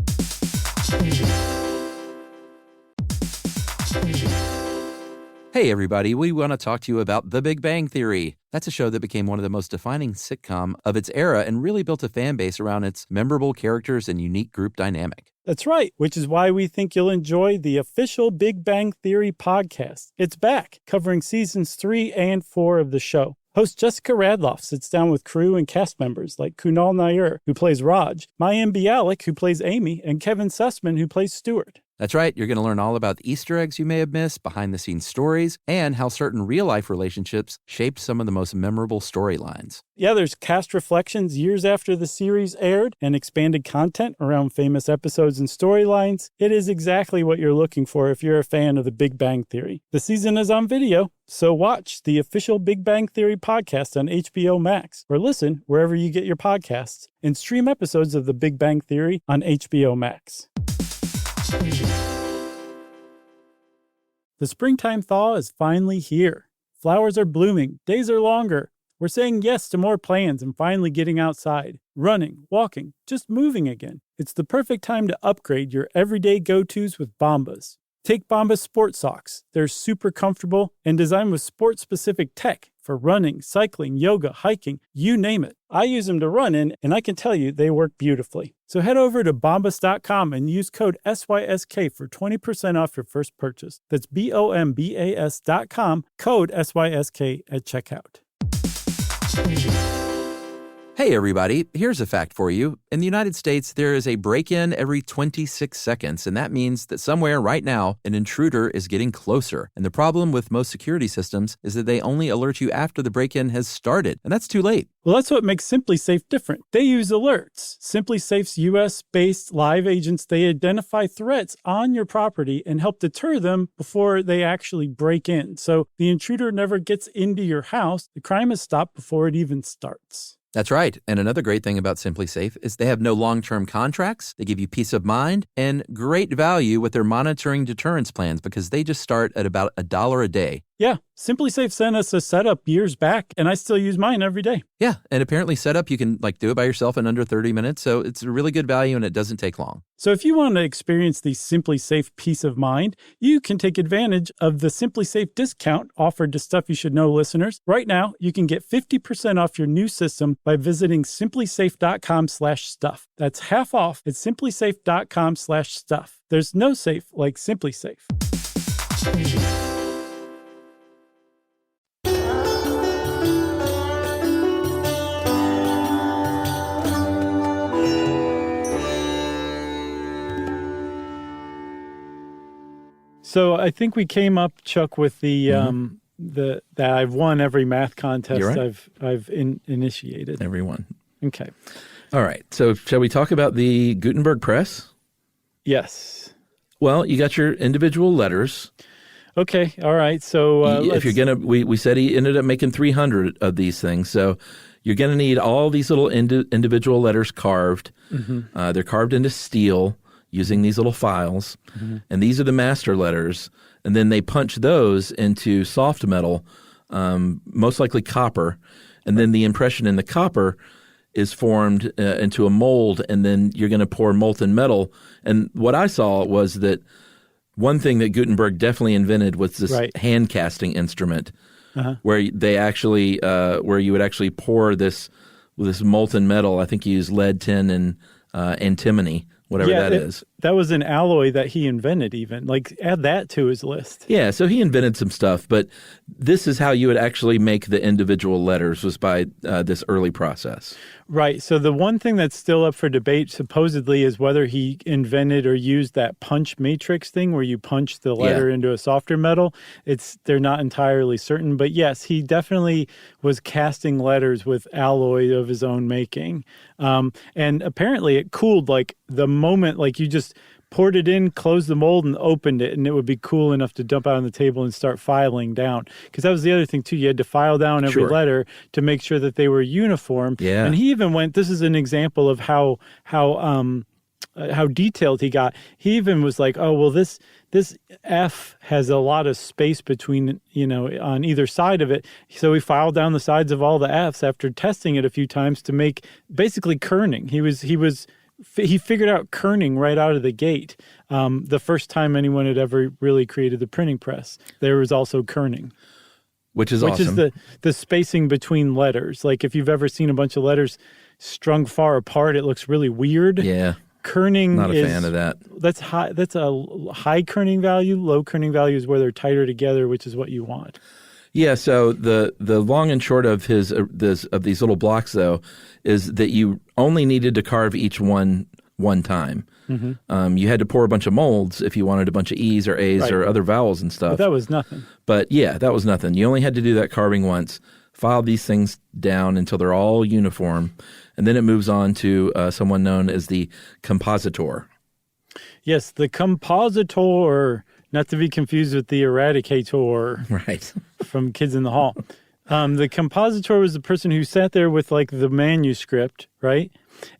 Hey everybody, we want to talk to you about The Big Bang Theory. That's a show that became one of the most defining sitcom of its era and really built a fan base around its memorable characters and unique group dynamic. That's right, which is why we think you'll enjoy the official Big Bang Theory podcast. It's back, covering seasons 3 and 4 of the show. Host Jessica Radloff sits down with crew and cast members like Kunal Nair, who plays Raj, Mayim Bialik, who plays Amy, and Kevin Sussman, who plays Stuart. That's right. You're going to learn all about the Easter eggs you may have missed, behind-the-scenes stories, and how certain real-life relationships shaped some of the most memorable storylines. Yeah, there's cast reflections years after the series aired and expanded content around famous episodes and storylines. It is exactly what you're looking for if you're a fan of The Big Bang Theory. The season is on video, so watch the official Big Bang Theory podcast on HBO Max, or listen wherever you get your podcasts, and stream episodes of The Big Bang Theory on HBO Max. The springtime thaw is finally here. Flowers are blooming, days are longer. We're saying yes to more plans and finally getting outside, running, walking, just moving again. It's the perfect time to upgrade your everyday go-tos with Bombas. Take Bombas Sport Socks. They're super comfortable and designed with sport-specific tech for running, cycling, yoga, hiking, you name it. I use them to run in, and I can tell you they work beautifully. So head over to bombas.com and use code SYSK for 20% off your first purchase. That's BOMBAS.com, code SYSK at checkout. Hey everybody, here's a fact for you. In the United States, there is a break-in every 26 seconds, and that means that somewhere right now, an intruder is getting closer. And the problem with most security systems is that they only alert you after the break-in has started, and that's too late. Well, that's what makes SimpliSafe different. They use alerts. SimpliSafe's US-based live agents, they identify threats on your property and help deter them before they actually break in. So the intruder never gets into your house. The crime is stopped before it even starts. That's right. And another great thing about SimpliSafe is they have no long-term contracts. They give you peace of mind and great value with their monitoring deterrence plans because they just start at about $1 a day. Yeah, SimpliSafe sent us a setup years back, and I still use mine every day. Yeah, and apparently setup, you can do it by yourself in under 30 minutes, so it's a really good value and it doesn't take long. So if you want to experience the SimpliSafe peace of mind, you can take advantage of the SimpliSafe discount offered to Stuff You Should Know listeners. Right now, you can get 50% off your new system by visiting simplisafe.com/stuff. That's half off at simplisafe.com/stuff. There's no safe like SimpliSafe. So I think we came up, Chuck, with the that I've won every math contest right. I've initiated. Every one. Okay. All right. So shall we talk about the Gutenberg Press? Yes. Well, you got your individual letters. Okay. All right. So if you're gonna, we said he ended up making 300 of these things. So you're gonna need all these little individual letters carved. Mm-hmm. They're carved into steel using these little files, and these are the master letters. And then they punch those into soft metal most likely copper, and then the impression in the copper is formed into a mold, and then you're going to pour molten metal. And what I saw was that one thing that Gutenberg definitely invented was this hand casting instrument, where they actually where you would actually pour this molten metal. I think he used lead, tin, and antimony, whatever that is. That was an alloy that he invented even. Like, add that to his list. Yeah, so he invented some stuff, but this is how you would actually make the individual letters, was by this early process. Right. So the one thing that's still up for debate supposedly is whether he invented or used that punch matrix thing where you punch the letter into a softer metal. They're not entirely certain, but yes, he definitely was casting letters with alloy of his own making. And apparently it cooled like the moment, like you just poured it in, closed the mold, and opened it, and it would be cool enough to dump out on the table and start filing down. Because that was the other thing, too. You had to file down every letter to make sure that they were uniform. Yeah. And he even went, this is an example of how detailed he got. He even was like, oh, well, this F has a lot of space between, on either side of it. So he filed down the sides of all the Fs after testing it a few times to make basically kerning. He figured out kerning right out of the gate. The first time anyone had ever really created the printing press, there was also kerning. Which is awesome. Which is the spacing between letters. Like if you've ever seen a bunch of letters strung far apart, it looks really weird. Yeah. Kerning Not a fan of that. That's high. That's a high kerning value. Low kerning value is where they're tighter together, which is what you want. Yeah. So the long and short of these little blocks, though, is that you only needed to carve each one time. Mm-hmm. You had to pour a bunch of molds if you wanted a bunch of E's or A's or other vowels and stuff. But that was nothing. But yeah, that was nothing. You only had to do that carving once, file these things down until they're all uniform, and then it moves on to someone known as the compositor. Yes, the compositor, not to be confused with the eradicator. Right. From Kids in the Hall. The compositor was the person who sat there with like the manuscript, right?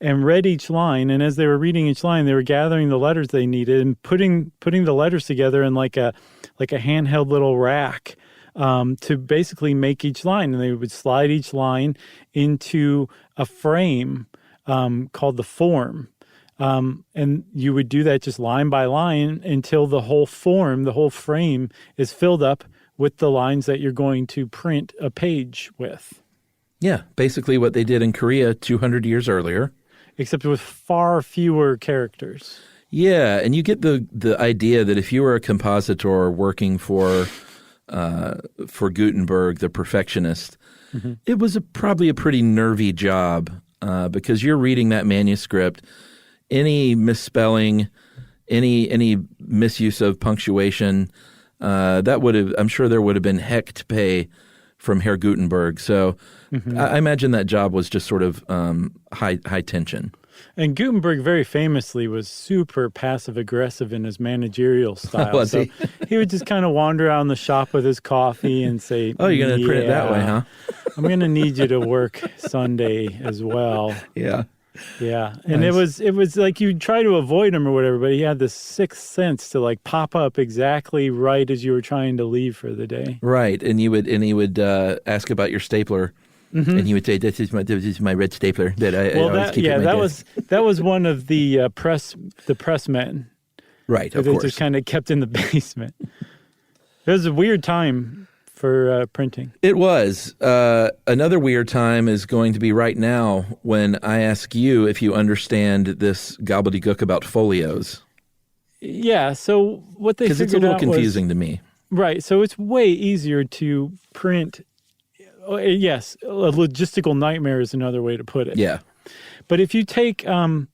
And read each line. And as they were reading each line, they were gathering the letters they needed and putting the letters together in like a handheld little rack to basically make each line. And they would slide each line into a frame called the form. And you would do that just line by line until the whole form, the whole frame is filled up with the lines that you're going to print a page with. Yeah, basically what they did in Korea 200 years earlier. Except with far fewer characters. Yeah, and you get the idea that if you were a compositor working for Gutenberg, the perfectionist, it was probably a pretty nervy job because you're reading that manuscript. Any misspelling, any misuse of punctuation, I'm sure there would have been heck to pay from Herr Gutenberg. So I imagine that job was just sort of high tension. And Gutenberg very famously was super passive-aggressive in his managerial style. Was he? He would just kind of wander around the shop with his coffee and say, oh, you're going to print it that way, huh? I'm going to need you to work Sunday as well. Yeah. Yeah. And nice. It was like you try to avoid him or whatever, but he had this sixth sense to like pop up exactly right as you were trying to leave for the day. Right. And he would ask about your stapler. And he would say, "This is my red stapler that I always keep at my desk." that was one of the pressmen. Right, of they course. Just kind of kept in the basement. It was a weird time for printing. It was. Another weird time is going to be right now when I ask you if you understand this gobbledygook about folios. Yeah. So what they figured out was, because it's a little confusing to me. Right. So it's way easier to print. Yes, a logistical nightmare is another way to put it. Yeah. But if you take, one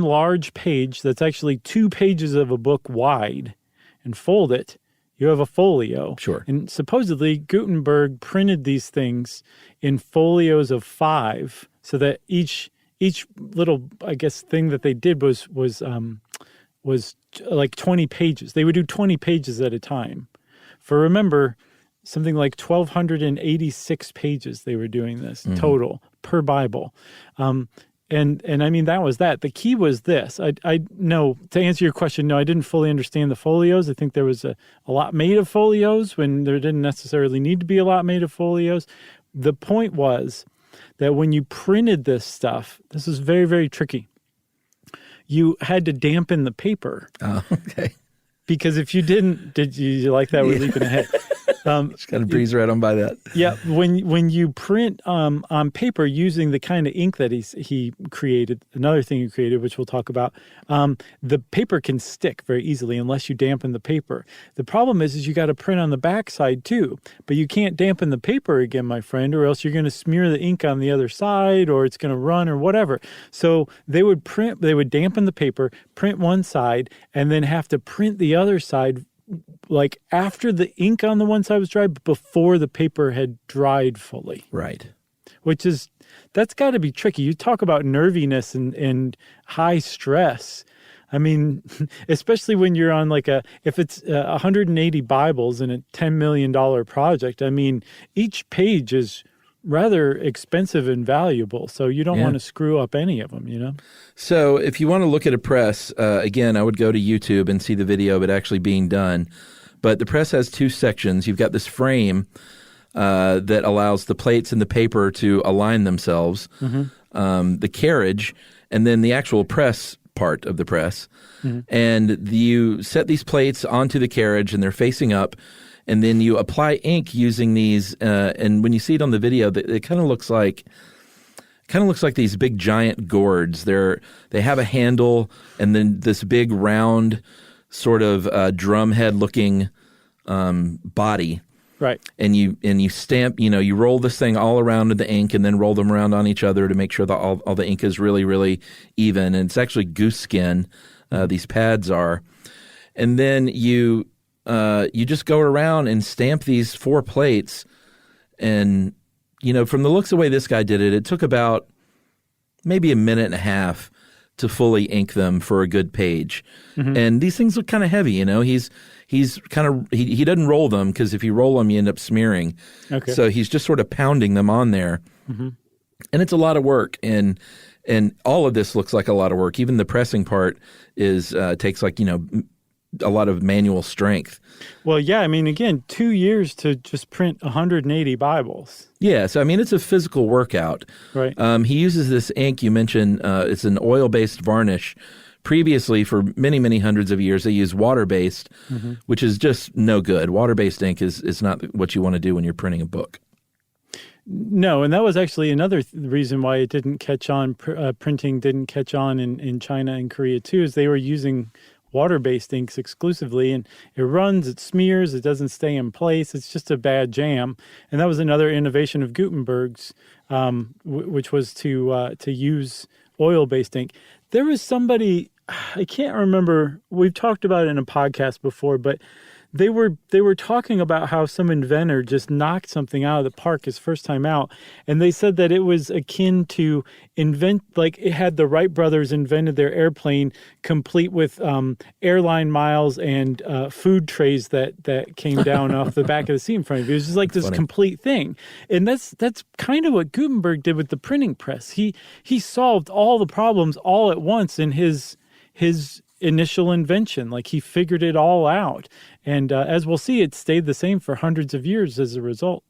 large page that's actually 2 pages of a book wide and fold it, you have a folio. Sure. And supposedly Gutenberg printed these things in folios of 5 so that each little, I guess, thing that they did was like 20 pages. They would do 20 pages at a time. Remember, something like 1,286 pages they were doing this total per Bible. And And I mean, that was that. The key was this. No, to answer your question, no, I didn't fully understand the folios. I think there was a lot made of folios when there didn't necessarily need to be a lot made of folios. The point was that when you printed this stuff, this is very, very tricky. You had to dampen the paper. Oh, okay. Because if you didn't, did you like that? We're leaping ahead. Just kind of breeze right on by that. Yeah, when you print on paper using the kind of ink that he created, another thing he created, which we'll talk about, the paper can stick very easily unless you dampen the paper. The problem is you got to print on the backside too, but you can't dampen the paper again, my friend, or else you're going to smear the ink on the other side, or it's going to run or whatever. So they would dampen the paper, print one side, and then have to print the other side like after the ink on the one side was dry, but before the paper had dried fully. Right. That's got to be tricky. You talk about nerviness and high stress. I mean, especially when you're on if it's 180 Bibles in a $10 million project, I mean, each page is rather expensive and valuable. So you don't want to screw up any of them, you know? So if you want to look at a press, again, I would go to YouTube and see the video of it actually being done. But the press has two sections. You've got this frame that allows the plates and the paper to align themselves, the carriage, and then the actual press part of the press. And you set these plates onto the carriage and they're facing up. And then you apply ink using these, and when you see it on the video, it kind of looks like these big giant gourds. They have a handle, and then this big round, sort of drum head looking body. Right. And you stamp. You roll this thing all around in the ink, and then roll them around on each other to make sure that all the ink is really, really even. And it's actually goose skin. These pads are, and then you just go around and stamp these 4 plates. And, from the looks of the way this guy did it, it took about maybe a minute and a half to fully ink them for a good page. And these things look kind of heavy, He's kind of, he doesn't roll them because if you roll them, you end up smearing. Okay. So he's just sort of pounding them on there. And it's a lot of work. And all of this looks like a lot of work. Even the pressing part takes a lot of manual strength. Well, yeah, I mean, again, 2 years to just print 180 Bibles. Yeah, so I mean, it's a physical workout. Right. He uses this ink you mentioned. It's an oil-based varnish. Previously, for many, many hundreds of years, they used water-based, which is just no good. Water-based ink is not what you want to do when you're printing a book. No, and that was actually another reason why it didn't catch on. Printing didn't catch on in China and Korea too, is they were using water-based inks exclusively, and it runs, it smears, it doesn't stay in place. It's just a bad jam. And that was another innovation of Gutenberg's, which was to use oil-based ink. There was somebody, I can't remember, we've talked about it in a podcast before, but they were talking about how some inventor just knocked something out of the park his first time out, and they said that it was akin to it had the Wright brothers invented their airplane complete with airline miles and food trays that came down off the back of the seat in front of you. It was just like this complete thing, and that's kind of what Gutenberg did with the printing press. He solved all the problems all at once in his initial invention. Like, he figured it all out. And as we'll see, it stayed the same for hundreds of years as a result.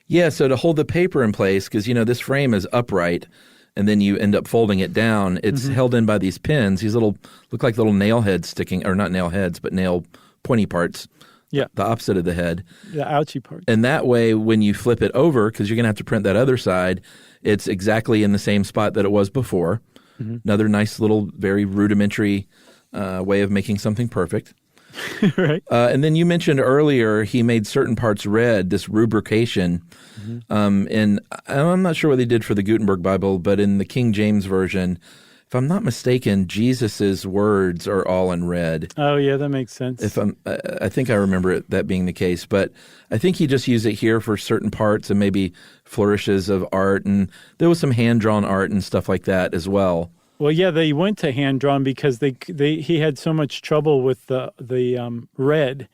Yeah, so to hold the paper in place, because, this frame is upright, and then you end up folding it down, it's held in by these pins. These look like little nail heads sticking, or not nail heads, but nail pointy parts. Yeah. The opposite of the head. The ouchy part. And that way, when you flip it over, because you're going to have to print that other side, it's exactly in the same spot that it was before. Another nice little, very rudimentary way of making something perfect. Right. And then you mentioned earlier he made certain parts red, this rubrication. And I'm not sure what they did for the Gutenberg Bible, but in the King James Version, if I'm not mistaken, Jesus's words are all in red. Oh, yeah, that makes sense. I think I remember that being the case, but I think he just used it here for certain parts and maybe flourishes of art. And there was some hand-drawn art and stuff like that as well. Well, yeah, they went to hand-drawn because he had so much trouble with the red,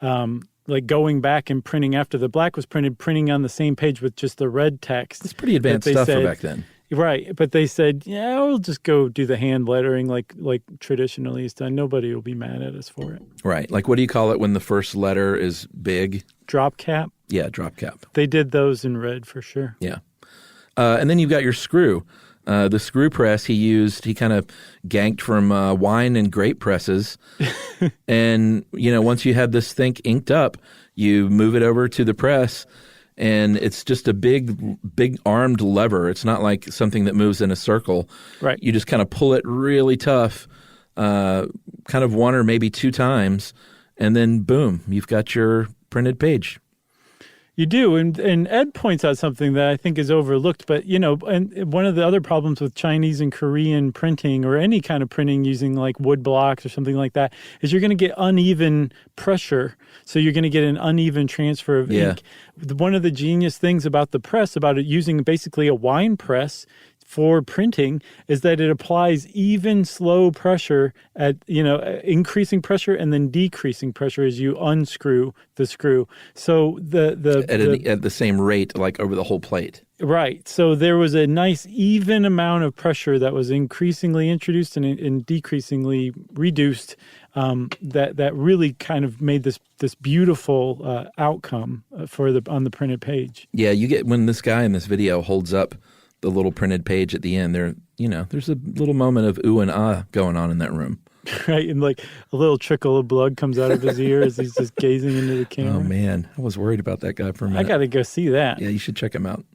like going back and printing after the black was printing on the same page with just the red text. It's pretty advanced stuff for back then. Right, but they said, yeah, we'll just go do the hand lettering like traditionally it's done. Nobody will be mad at us for it. Right. Like, what do you call it when the first letter is big? Drop cap? Yeah, drop cap. They did those in red for sure. Yeah. And then you've got your screw. The screw press he kind of ganked from wine and grape presses. And, once you have this thing inked up, you move it over to the press, and it's just a big armed lever. It's not like something that moves in a circle. Right. You just kind of pull it really tough, kind of one or maybe two times, and then boom, you've got your printed page. You do, and Ed points out something that I think is overlooked, but, and one of the other problems with Chinese and Korean printing or any kind of printing using like wood blocks or something like that is you're going to get uneven pressure, so you're going to get an uneven transfer of ink. One of the genius things about the press, about it using basically a wine press for printing, is that it applies even slow pressure at, increasing pressure and then decreasing pressure as you unscrew the screw. So at the same rate, like over the whole plate. Right. So there was a nice even amount of pressure that was increasingly introduced and decreasingly reduced, that really kind of made this beautiful outcome on the printed page. Yeah, you get when this guy in this video holds up the little printed page at the end, there's a little moment of ooh and ah going on in that room. Right, and like a little trickle of blood comes out of his ear as he's just gazing into the camera. Oh man, I was worried about that guy for a minute. I got to go see that. Yeah, you should check him out.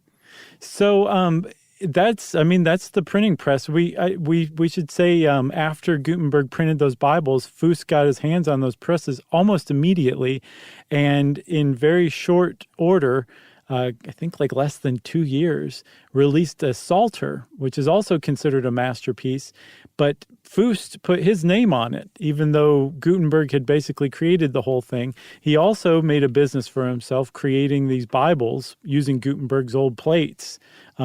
So that's the printing press. We should say after Gutenberg printed those Bibles, Fust got his hands on those presses almost immediately, and in very short order, I think like less than 2 years, released a Psalter, which is also considered a masterpiece. But Fust put his name on it, even though Gutenberg had basically created the whole thing. He also made a business for himself creating these Bibles using Gutenberg's old plates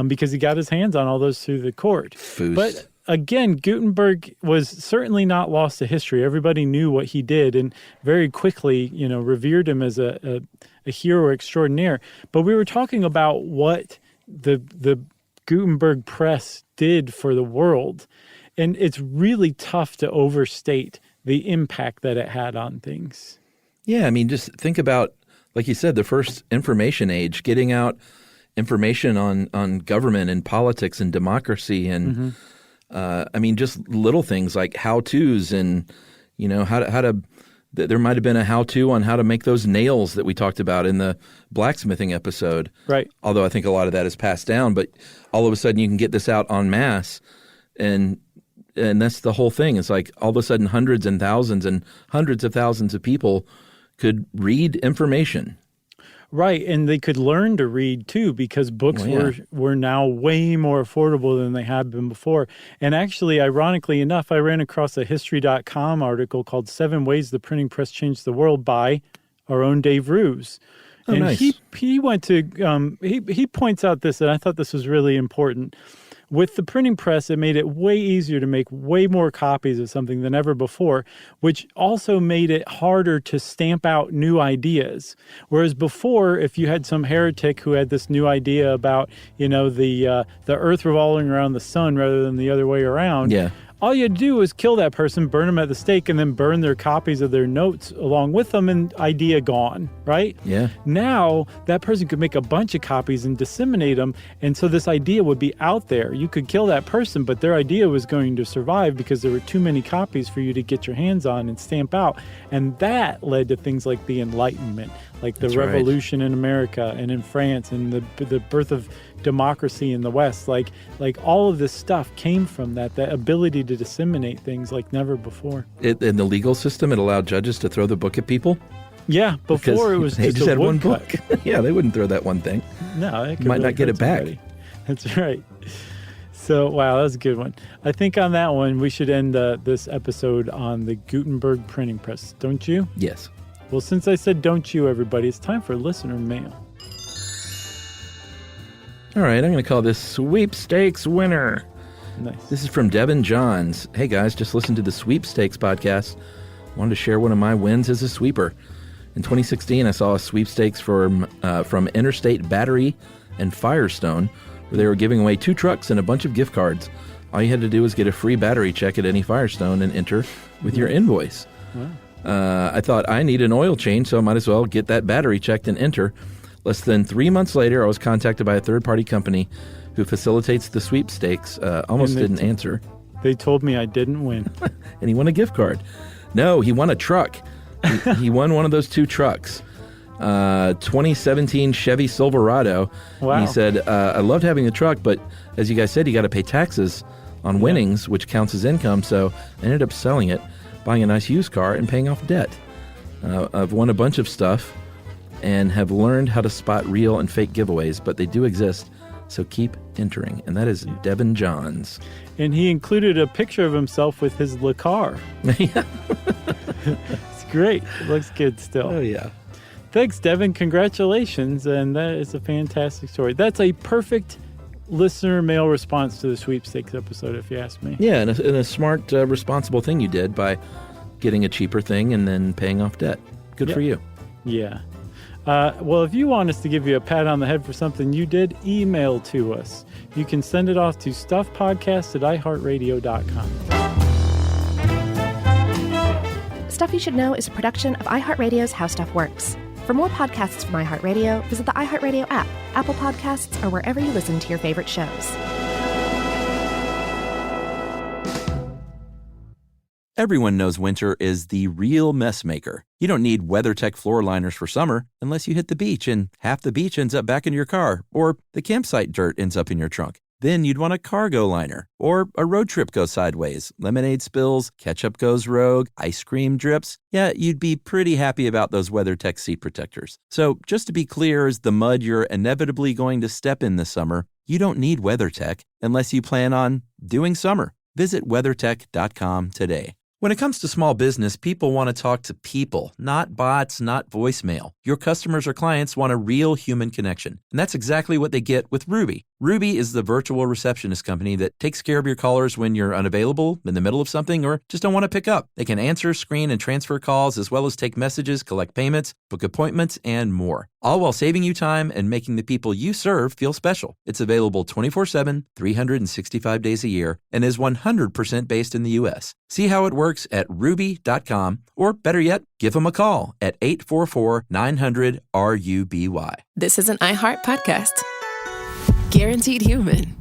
because he got his hands on all those through the court. Fust. But again, Gutenberg was certainly not lost to history. Everybody knew what he did and very quickly, revered him as a hero extraordinaire. But we were talking about what the Gutenberg press did for the world. And it's really tough to overstate the impact that it had on things. Yeah, just think about, like you said, the first information age, getting out information on government and politics and democracy and just little things like how-tos and, how to there might have been a how-to on how to make those nails that we talked about in the blacksmithing episode. Right. Although I think a lot of that is passed down, but all of a sudden you can get this out en masse, and that's the whole thing. It's like all of a sudden hundreds and hundreds of thousands of people could read information. Right, and they could learn to read too, because books were now way more affordable than they had been before. And actually, ironically enough, I ran across a History.com article called 7 Ways the Printing Press Changed the World by our own Dave Roos. Oh, and nice. He went to he points out this, and I thought this was really important. With the printing press, it made it way easier to make way more copies of something than ever before, which also made it harder to stamp out new ideas. Whereas before, if you had some heretic who had this new idea about, the earth revolving around the sun rather than the other way around, all you do is kill that person, burn them at the stake, and then burn their copies of their notes along with them, and idea gone, right? Yeah. Now, that person could make a bunch of copies and disseminate them, and so this idea would be out there. You could kill that person, but their idea was going to survive because there were too many copies for you to get your hands on and stamp out. And that led to things like the Enlightenment, like the Revolution in America and in France, and the birth of democracy in the West. Like all of this stuff came from that ability to disseminate things like never before. In the legal system, it allowed judges to throw the book at people? Yeah, before it was just had one book. Yeah, they wouldn't throw that one thing. No, it might not get it back. That's right. So, wow, that was a good one. I think on that one, we should end this episode on the Gutenberg printing press. Don't you? Yes. Well, since I said don't you, everybody, it's time for listener mail. All right, I'm going to call this Sweepstakes Winner. Nice. This is from Devin Johns. Hey, guys, just listened to the Sweepstakes podcast. Wanted to share one of my wins as a sweeper. In 2016, I saw a sweepstakes from Interstate Battery and Firestone where they were giving away 2 trucks and a bunch of gift cards. All you had to do was get a free battery check at any Firestone and enter with your invoice. Wow. I thought, I need an oil change, so I might as well get that battery checked and enter. Less than 3 months later, I was contacted by a third-party company who facilitates the sweepstakes. Almost didn't answer. They told me I didn't win. And he won a gift card. No, he won a truck. He won one of those 2 trucks. 2017 Chevy Silverado. Wow. He said, I loved having the truck, but as you guys said, you got to pay taxes on winnings, which counts as income. So I ended up selling it, buying a nice used car, and paying off debt. I've won a bunch of stuff and have learned how to spot real and fake giveaways, but they do exist. So keep entering. And that is Devin Johns. And he included a picture of himself with his car. It's great. It looks good still. Oh, yeah. Thanks, Devin. Congratulations. And that is a fantastic story. That's a perfect listener mail response to the sweepstakes episode, if you ask me. Yeah, and a smart, responsible thing you did by getting a cheaper thing and then paying off debt. Good for you. Yeah. Well, if you want us to give you a pat on the head for something you did, email to us. You can send it off to stuffpodcast@iheartradio.com. Stuff You Should Know is a production of iHeartRadio's How Stuff Works. For more podcasts from iHeartRadio, visit the iHeartRadio app, Apple Podcasts, or wherever you listen to your favorite shows. Everyone knows winter is the real mess maker. You don't need WeatherTech floor liners for summer unless you hit the beach and half the beach ends up back in your car, or the campsite dirt ends up in your trunk. Then you'd want a cargo liner, or a road trip goes sideways, lemonade spills, ketchup goes rogue, ice cream drips. Yeah, you'd be pretty happy about those WeatherTech seat protectors. So just to be clear, as the mud you're inevitably going to step in this summer, you don't need WeatherTech unless you plan on doing summer. Visit WeatherTech.com today. When it comes to small business, people want to talk to people, not bots, not voicemail. Your customers or clients want a real human connection. And that's exactly what they get with Ruby. Ruby is the virtual receptionist company that takes care of your callers when you're unavailable, in the middle of something, or just don't want to pick up. They can answer, screen, and transfer calls, as well as take messages, collect payments, book appointments, and more. All while saving you time and making the people you serve feel special. It's available 24/7, 365 days a year, and is 100% based in the U.S. See how it works at Ruby.com, or better yet, give them a call at 844-900-RUBY. This is an iHeart podcast. Guaranteed Human.